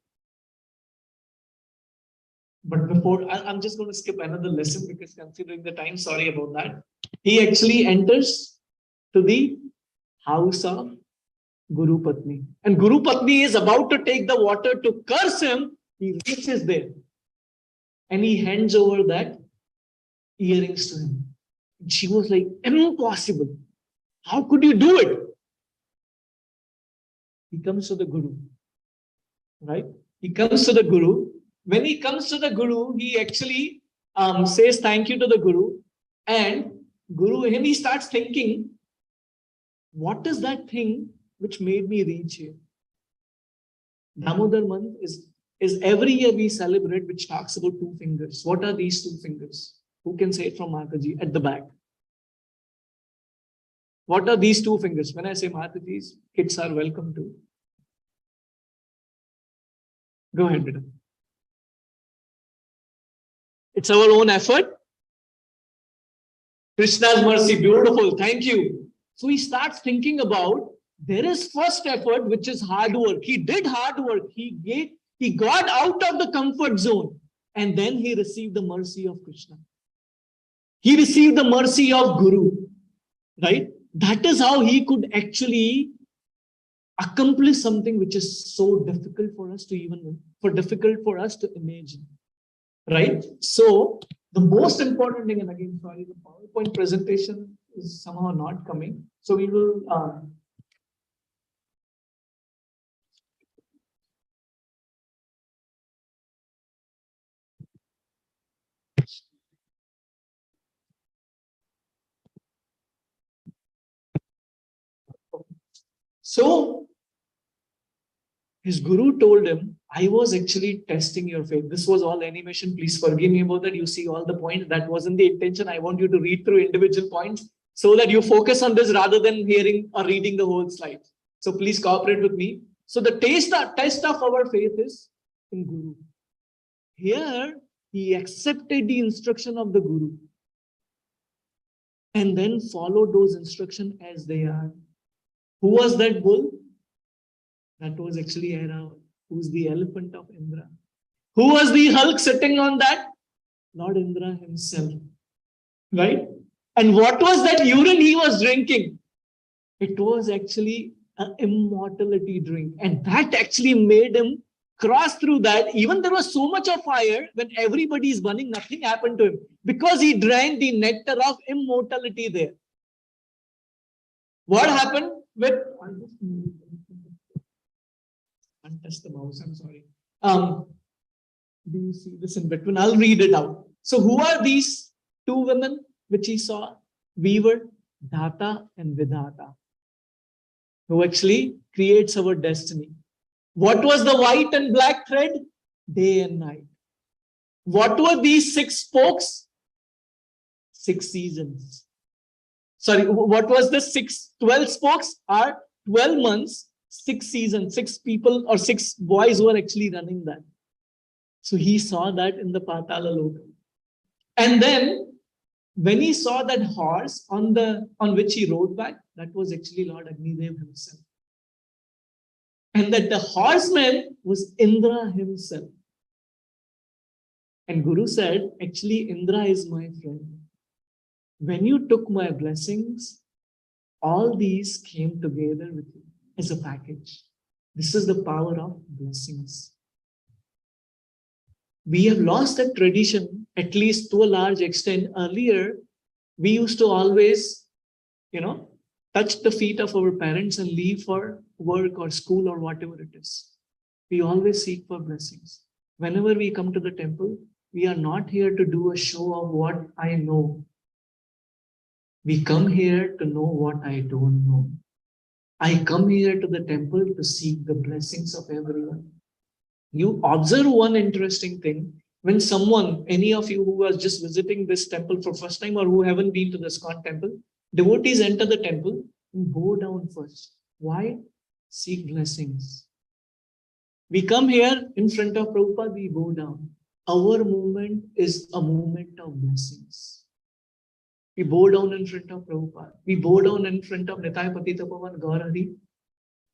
but before, I'm just going to skip another lesson because considering the time, sorry about that. He actually enters to the house of Guru Patni. And Guru Patni is about to take the water to curse him. He reaches there and he hands over that earrings to him. And she was like, impossible. How could you do it? He comes to the Guru, right? He comes to the Guru. When he comes to the Guru, he actually says thank you to the Guru. And Guru, and he starts thinking, what is that thing which made me reach here? Damodar month is every year we celebrate, which talks about two fingers. What are these two fingers? Who can say it from Mataji at the back? What are these two fingers? When I say Mataji's, kids are welcome to. Go ahead, Bida. It's our own effort. Krishna's mercy, beautiful. Thank you. So he starts thinking about, there is first effort, which is hard work. He did hard work. He got out of the comfort zone. And then he received the mercy of Krishna. He received the mercy of Guru. Right? That is how he could actually accomplish something which is so difficult for us to difficult for us to imagine. Right? So the most important thing, and again, sorry, the PowerPoint presentation is somehow not coming. So we will so his guru told him, I was actually testing your faith. This was all animation. Please forgive me about that. You see all the points. That wasn't the intention. I want you to read through individual points so that you focus on this rather than hearing or reading the whole slide. So please cooperate with me. So the test of our faith is in Guru. Here, he accepted the instruction of the Guru and then followed those instructions as they are. Who was that bull? That was actually Airavat, who's the elephant of Indra. Who was the Hulk sitting on that? Lord Indra himself. Right? And what was that urine he was drinking? It was actually an immortality drink. And that actually made him cross through that. Even there was so much of fire, when everybody is burning, nothing happened to him. Because he drank the nectar of immortality there. What happened with... Untouch the mouse, I'm sorry. Do you see this in between? I'll read it out. So who are these two women which he saw? Weaver, Dhata and Vidhata, who actually creates our destiny. What was the white and black thread? Day and night. What were these 6 spokes? 6 seasons. Sorry, what was the 12 spokes? Are 12 months, 6 seasons, 6 people or 6 boys who are actually running that. So he saw that in the Patala Loka. And then when he saw that horse on which he rode back, that was actually Lord Agnidev himself. And that the horseman was Indra himself. And Guru said, actually Indra is my friend. When you took my blessings, all these came together with you as a package. This is the power of blessings. We have lost that tradition, at least to a large extent. Earlier, we used to always, touch the feet of our parents and leave for work or school or whatever it is. We always seek for blessings. Whenever we come to the temple, we are not here to do a show of what I know. We come here to know what I don't know. I come here to the temple to seek the blessings of everyone. You observe one interesting thing. When someone, any of you who was just visiting this temple for first time or who haven't been to the ISKCON temple, devotees enter the temple and bow down first. Why? Seek blessings. We come here in front of Prabhupada, we bow down. Our movement is a movement of blessings. We bow down in front of Prabhupada. We bow down in front of Nitai Patita Pavan Gaurari,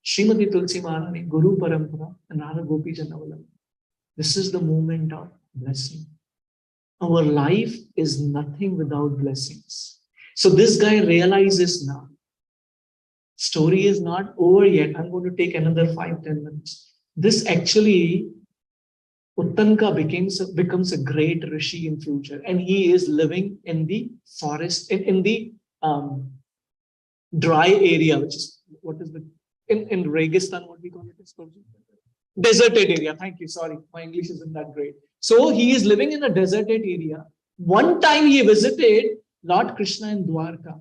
Srimati Tulsi Maharani, Guru Parampara, and Radha Gopi Janavalam. This is the moment of blessing. Our life is nothing without blessings. So this guy realizes now. Story is not over yet. I'm going to take another 5-10 minutes. This actually, Uttanka becomes a great rishi in future, and he is living in the forest, in the dry area, which is what is the in Registan, what we call it is deserted area. Thank you. Sorry, my English isn't that great. So he is living in a deserted area. One time he visited Lord Krishna in Dwarka,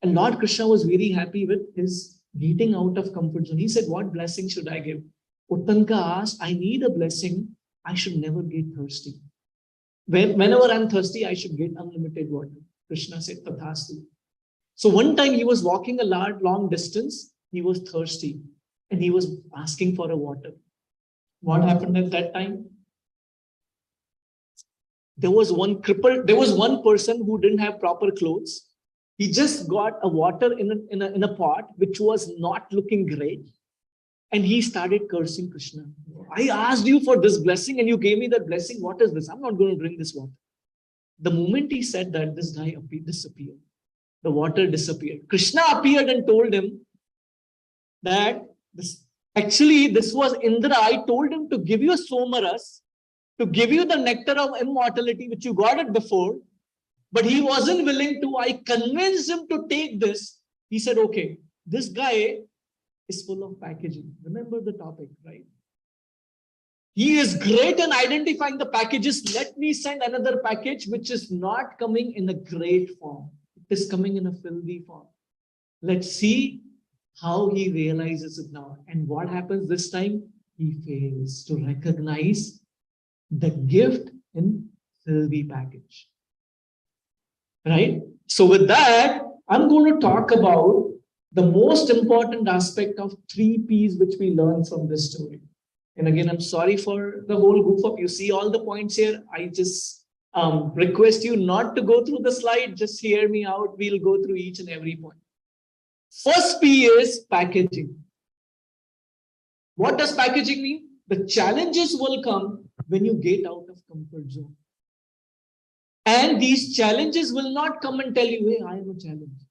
and Lord Krishna was very happy with his getting out of comfort zone. He said, "What blessing should I give?" Uttanka asked, "I need a blessing. I should never get thirsty. Whenever I'm thirsty, I should get unlimited water." Krishna said, "Tathastu." So one time he was walking a long distance. He was thirsty and he was asking for a water. What happened at that time? There was one person who didn't have proper clothes. He just got a water in a pot, which was not looking great. And he started cursing Krishna. "I asked you for this blessing and you gave me that blessing. What is this? I'm not going to drink this water." The moment he said that, this guy disappeared. The water disappeared. Krishna appeared and told him that this was Indra. I told him to give you a somaras, to give you the nectar of immortality, which you got it before, but he wasn't willing to. I convinced him to take this. He said, "Okay, this guy is full of packaging." Remember the topic, right? He is great in identifying the packages. Let me send another package which is not coming in a great form. It is coming in a filthy form. Let's see how he realizes it now. And what happens this time? He fails to recognize the gift in filthy package. Right? So with that, I'm going to talk about the most important aspect of 3 P's which we learned from this story. And again, I'm sorry for the whole goof up. You see all the points here. I just request you not to go through the slide. Just hear me out. We'll go through each and every point. First P is packaging. What does packaging mean? The challenges will come when you get out of comfort zone. And these challenges will not come and tell you, "Hey, I am a challenge,"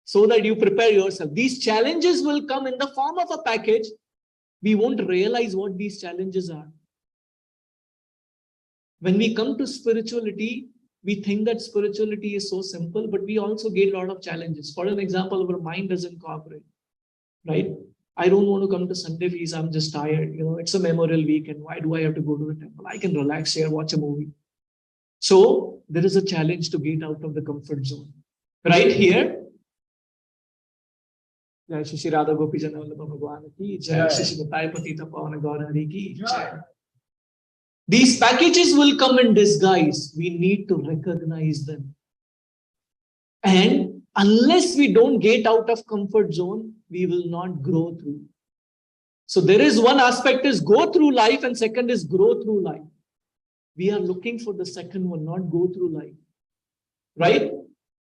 so that you prepare yourself. These challenges will come in the form of a package. We won't realize what these challenges are. When we come to spirituality, we think that spirituality is so simple, but we also get a lot of challenges. For an example, our mind doesn't cooperate, right? I don't want to come to Sunday feast. I'm just tired. It's a memorial weekend. Why do I have to go to the temple? I can relax here, watch a movie. So there is a challenge to get out of the comfort zone. Right here, Jai Shri Radha Gopi Janavalam Bhagwan ki Jai, Shri Nitai Patita Pavan Gaurari ki Jai. These packages will come in disguise. We need to recognize them. And unless we don't get out of comfort zone, we will not grow through. So there is one aspect is go through life, and second is grow through life. We are looking for the second one, not go through life. Right?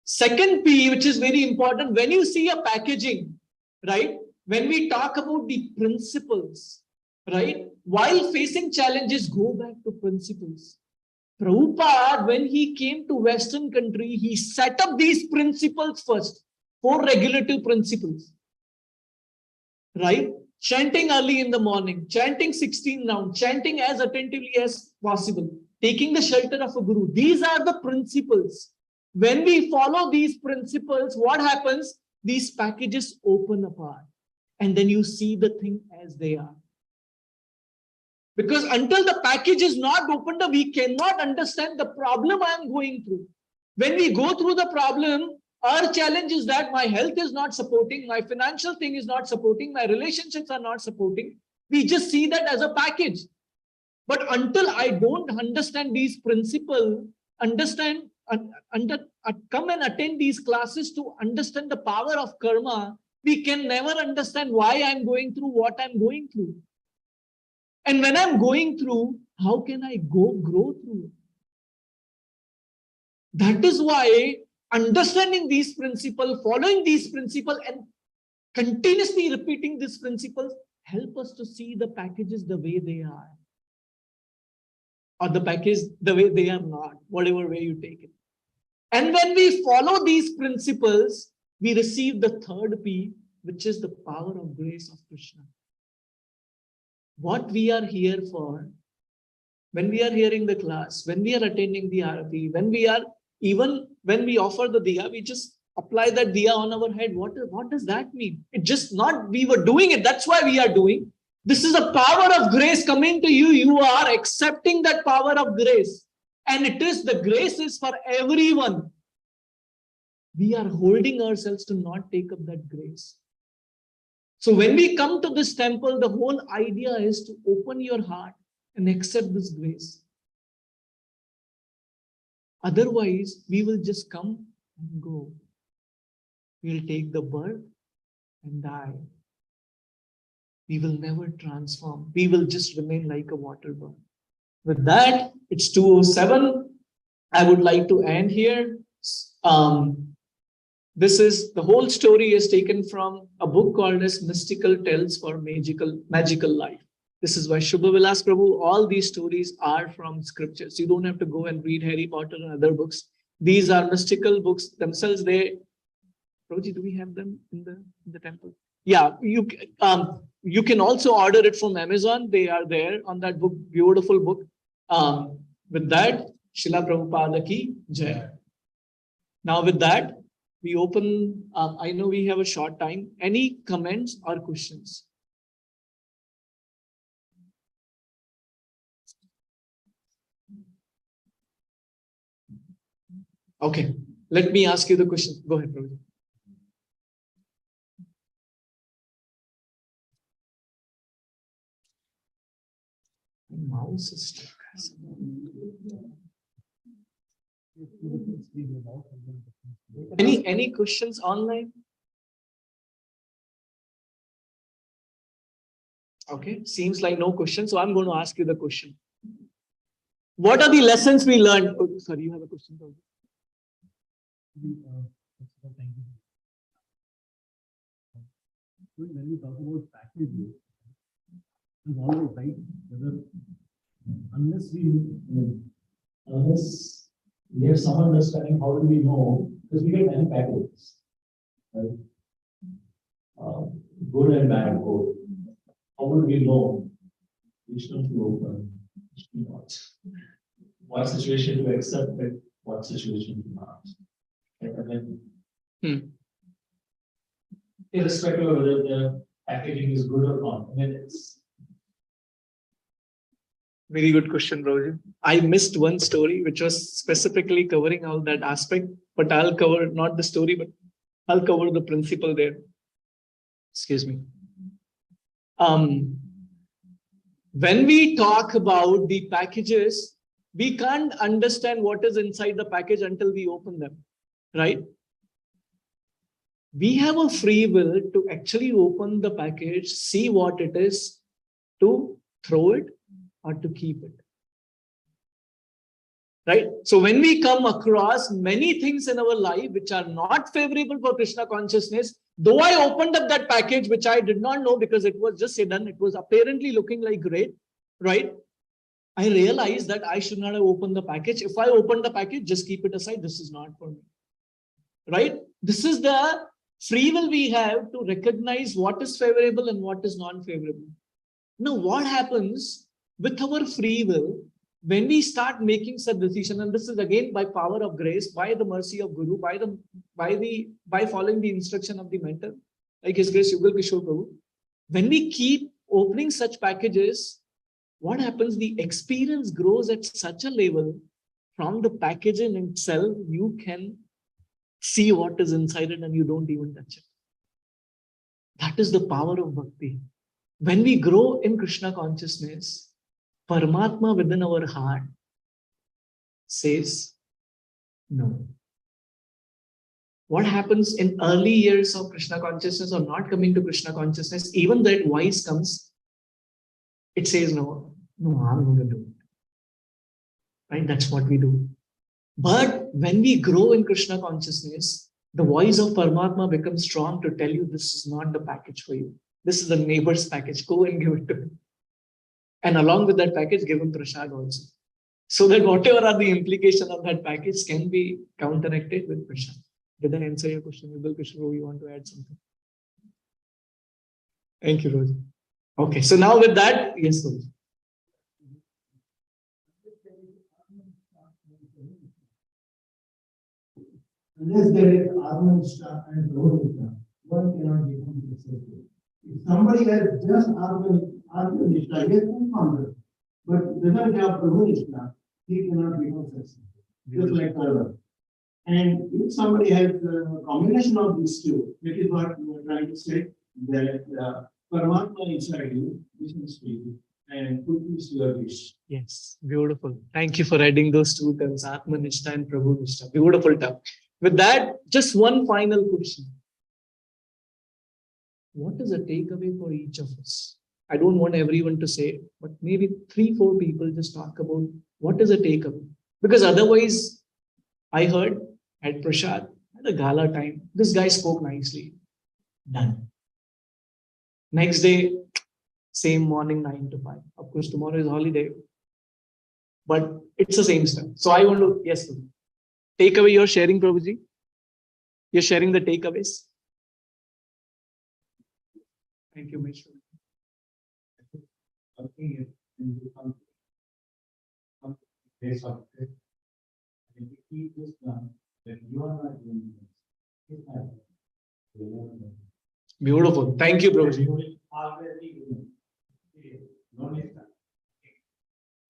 Second P, which is very important, when you see a packaging, right? When we talk about the principles, right? While facing challenges, go back to principles. Prabhupada, when he came to Western country, he set up these principles first, 4 regulative principles, right? Chanting early in the morning, chanting 16 rounds, chanting as attentively as possible, taking the shelter of a guru. These are the principles. When we follow these principles, what happens? These packages open apart, and then you see the thing as they are. Because until the package is not opened up, we cannot understand the problem I am going through. When we go through the problem, our challenge is that my health is not supporting, my financial thing is not supporting, my relationships are not supporting. We just see that as a package. But until I don't understand these principles, come and attend these classes to understand the power of karma, we can never understand why I'm going through what I'm going through. And when I'm going through, how can I grow through it? That is why understanding these principles, following these principles, and continuously repeating these principles help us to see the packages the way they are. Or the package the way they are not, whatever way you take it. And when we follow these principles, we receive the third P, which is the power of grace of Krishna. What we are here for, when we are hearing the class, when we are attending the Arati, when we offer the Diya, we just apply that Diya on our head. What does that mean? It just not we were doing it. That's why we are doing. This is a power of grace coming to you. You are accepting that power of grace. And the grace is for everyone. We are holding ourselves to not take up that grace. So when we come to this temple, the whole idea is to open your heart and accept this grace. Otherwise, we will just come and go. We'll take the birth and die. We will never transform. We will just remain like a water bird. With that, it's 2:07. I would like to end here. The whole story is taken from a book called as Mystical Tales for Magical Life. This is why Shubha Vilas Prabhu, all these stories are from scriptures. You don't have to go and read Harry Potter and other books. These are mystical books themselves. Prabhuji, do we have them in the temple? Yeah, you can also order it from Amazon. They are there on that book, beautiful book. With that, Srila Prabhupada ki Jai. Now with that, we open, I know we have a short time. Any comments or questions? Okay, let me ask you the question. Go ahead, Prabhuji. Mouse is stuck. Any questions online? Okay, seems like no question. So I'm going to ask you the question. What are the lessons we learned? Oh, sorry, you have a question. When we talk about packages, it's always right. Unless we have some understanding, how do we know? Because we get many packages, right? Good and bad both. How would we know which one to open, which to not? What situation to accept it, what situation to not? And then, irrespective of whether the packaging is good or not, I mean, it's very good question, Roger. I missed one story which was specifically covering all that aspect, but I'll cover not the story, but I'll cover the principle there. Excuse me. When we talk about the packages, we can't understand what is inside the package until we open them, right? We have a free will to actually open the package, see what it is, to throw it or to keep it. Right? So when we come across many things in our life which are not favorable for Krishna consciousness, though I opened up that package, which I did not know because it was just hidden, it was apparently looking like great, right? I realized that I should not have opened the package. If I open the package, just keep it aside. This is not for me. Right? This is the free will we have to recognize what is favorable and what is non-favorable. Now, what happens with our free will when we start making such decision, and this is again by power of grace, by the mercy of Guru, by following the instruction of the mentor, like His Grace Yugal Kishore Prabhu, when we keep opening such packages, what happens? The experience grows at such a level from the packaging itself, you can see what is inside it and you don't even touch it. That is the power of bhakti. When we grow in Krishna consciousness, Paramatma within our heart says, no. What happens in early years of Krishna consciousness or not coming to Krishna consciousness, even that voice comes, it says, no, I'm going to do it. Right? That's what we do. But when we grow in Krishna consciousness, the voice of Paramatma becomes strong to tell you this is not the package for you. This is the neighbor's package. Go and give it to him. And along with that package, give him prasad also. So that whatever are the implications of that package can be counteracted with prasad. Did I answer your question? Krishna, you want to add something? Thank you, Rosie. Okay, so now with that, yes, Rosie. Unless there is Atmanishta and Rohishta, one cannot become successful. If somebody has just Atmanishta, he has found it, but doesn't have Rohishta, he cannot become successful. Just like Karma. And if somebody has a combination of these two, which is what we are trying to say, that Paramatma inside you, this is free, and fulfills your wish. Yes, beautiful. Thank you for adding those two terms, Atmanishta and Prabhu-nishta. Beautiful term. With that, just one final question. What is a takeaway for each of us? I don't want everyone to say, but maybe 3-4 people just talk about what is a takeaway. Because otherwise, I heard at Prashad, at a gala time, this guy spoke nicely. Done. Next day, same morning, 9 to 5. Of course, tomorrow is holiday. But it's the same stuff. So I want to, yes, takeaway you're sharing, Prabhuji? You're sharing the takeaways? Thank you, Mishra. Based on it. And if you keep this done, then you are not doing this. Beautiful. Thank you, Prabhuji. Already doing. No need to.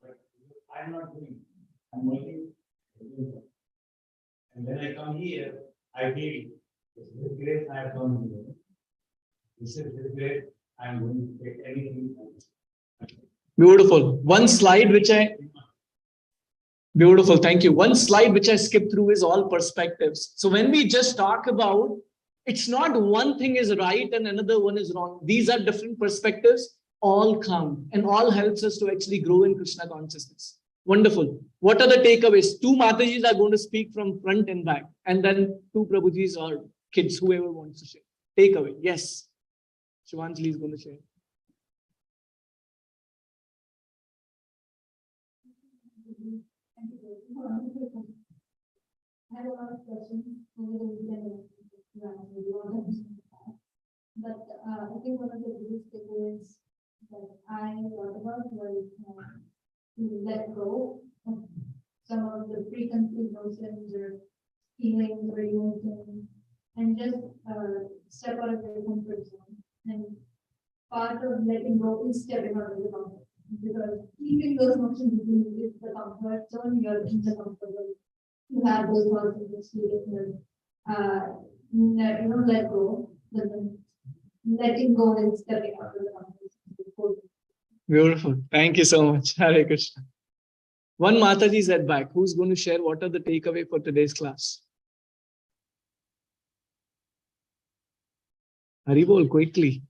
But I'm not doing. I'm waiting. And when I come here, I feel this is great. I have come here. This is great. I'm going to take anything. Beautiful. One slide which Beautiful. Thank you. One slide which I skipped through is all perspectives. So when we just talk about, it's not one thing is right and another one is wrong. These are different perspectives, all count and all helps us to actually grow in Krishna consciousness. Wonderful. What are the takeaways? 2 Matajis are going to speak from front and back, and then 2 Prabhujis or kids, whoever wants to share. Takeaway. Yes. Shivanjali is going to share. I have a lot of questions, but I think one of the biggest takeaways that I thought about was to let go of some of the preconceived notions or feelings or emotions and just step out of your comfort zone. And part of letting go is stepping out of the comfort zone, because keeping those notions within the comfort zone, you're in the comfort zone. You have those thoughts and experiences, let go, but then letting go and stepping out of the comfort zone. Beautiful. Thank you so much. Hare Krishna. One Mataji is at back. Who's going to share what are the takeaway for today's class? Haribol, quickly.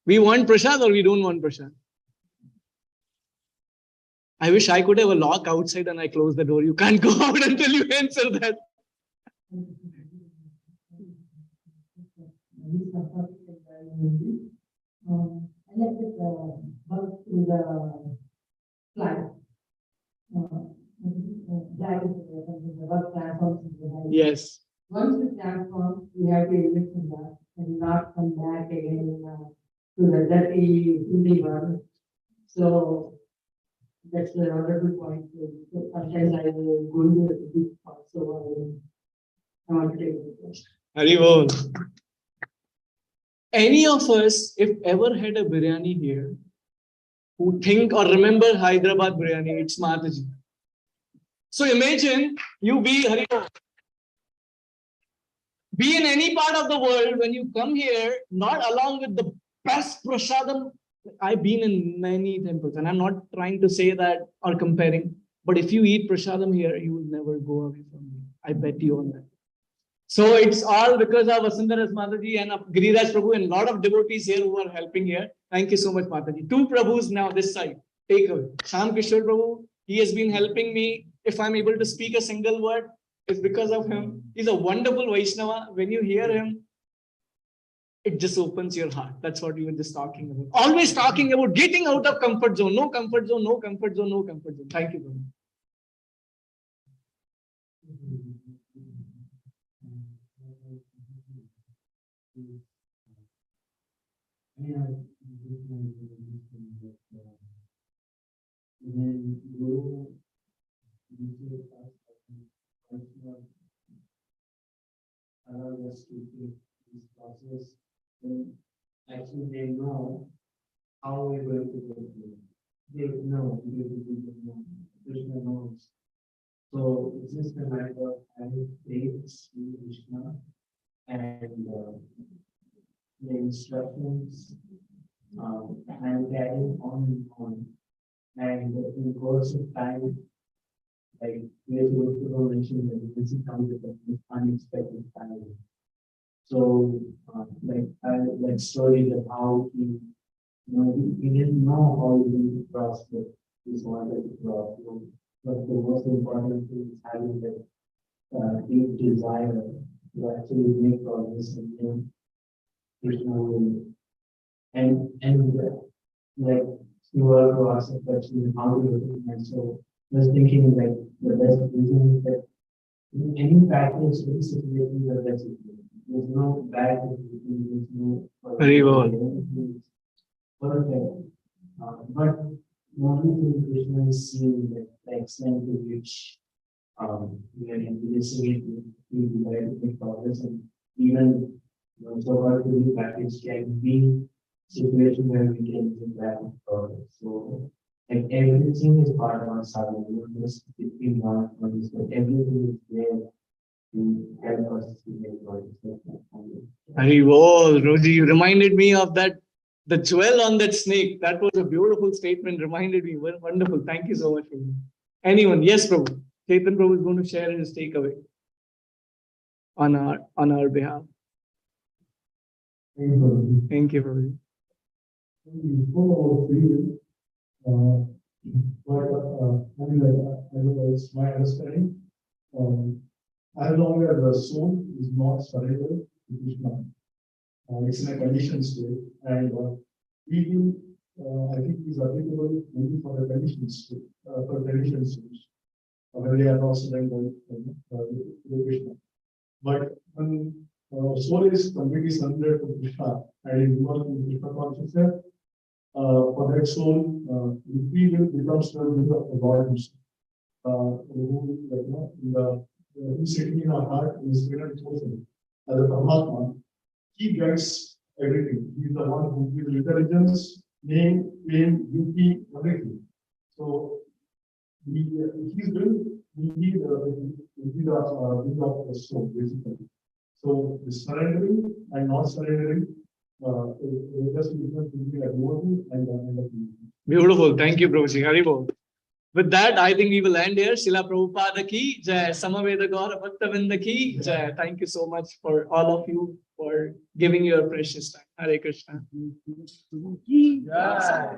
We want prasad or we don't want prasad? I wish I could have a lock outside and I close the door. You can't go out until you answer that. I left it bug to the flag. Yes. Once we transform, we have to exit from that and not come back again to the dirty, filthy world. So that's the wonderful point. So sometimes I will go into the deep part, so I want to take the question. Haribol. Any of us, if ever had a biryani here, who think or remember Hyderabad biryani, it's Mataji. So imagine you be in any part of the world, when you come here, not along with the best prasadam. I've been in many temples, and I'm not trying to say that or comparing, but if you eat prasadam here, you will never go away from me. I bet you on that. So it's all because of Vasundhara's Mataji and of Giriraj Prabhu and a lot of devotees here who are helping here. Thank you so much, Mataji. Two Prabhus now this side. Take away. Sham Kishore Prabhu, he has been helping me. If I'm able to speak a single word, it's because of him. He's a wonderful Vaishnava. When you hear him, it just opens your heart. That's what we were just talking about. Always talking about getting out of comfort zone. No comfort zone, no comfort zone, no comfort zone. Thank you, Prabhu. When you allow us to take this process, then actually they know how we're going to go through. They know, Krishna knows. So it's just a matter of having faith in Krishna and the instructions and carrying on and on. And in the course of time, like we mentioned that this is coming with an unexpected time. So like stories of how he, he didn't know how he would cross this wanted to cross. But the most important thing is having that deep desire to actually make progress in him, Krishna will. And like you also asked the question how to do it. And so I was thinking like the best reason is that in any package, any situation, the best situation. There's no bad situation, there's no Very well. Perfect. But only thing Krishna is seeing that the extent to which we are introducing it, we divide to make progress, and even so hard to be package can be situation where we can do that progress. So like everything is part of our sadhana, not just between one and but everything is there to help us to make progress. Very well, Roji. You reminded me of that, the jewel on that snake. That was a beautiful statement. Reminded me. Well, wonderful. Thank you so much, Prabhu. Anyone? Yes, Prabhu. Chetan Prabhu is going to share his takeaway on our behalf. Thank you, Prabhu. You spoke about freedom, but I mean, I know it's my understanding. As long as the soul is not surrendered to Krishna, it's in a conditioned state, and freedom, I think, is applicable only for the conditioned state, for conditioned states, when they are not surrendered to Krishna. But when soul is completely surrendered to Krishna and is involved in Krishna consciousness, for that soul, the free will becomes the will of the God himself, who's sitting in our heart in his inner person as a Paramatma. He guides everything. He is the one who gives intelligence, name, fame, beauty, everything. So his will will be the will of the soul, basically. So the surrendering and not surrendering, just difference between a devotee and a Beautiful. Thank you, Prabhuji. Haribol. With that, I think we will end here. Srila Prabhupada ki jai, Samaveda Gaura Bhaktavinda ki jai. Thank you so much for all of you for giving your precious time. Hare Krishna. Jai.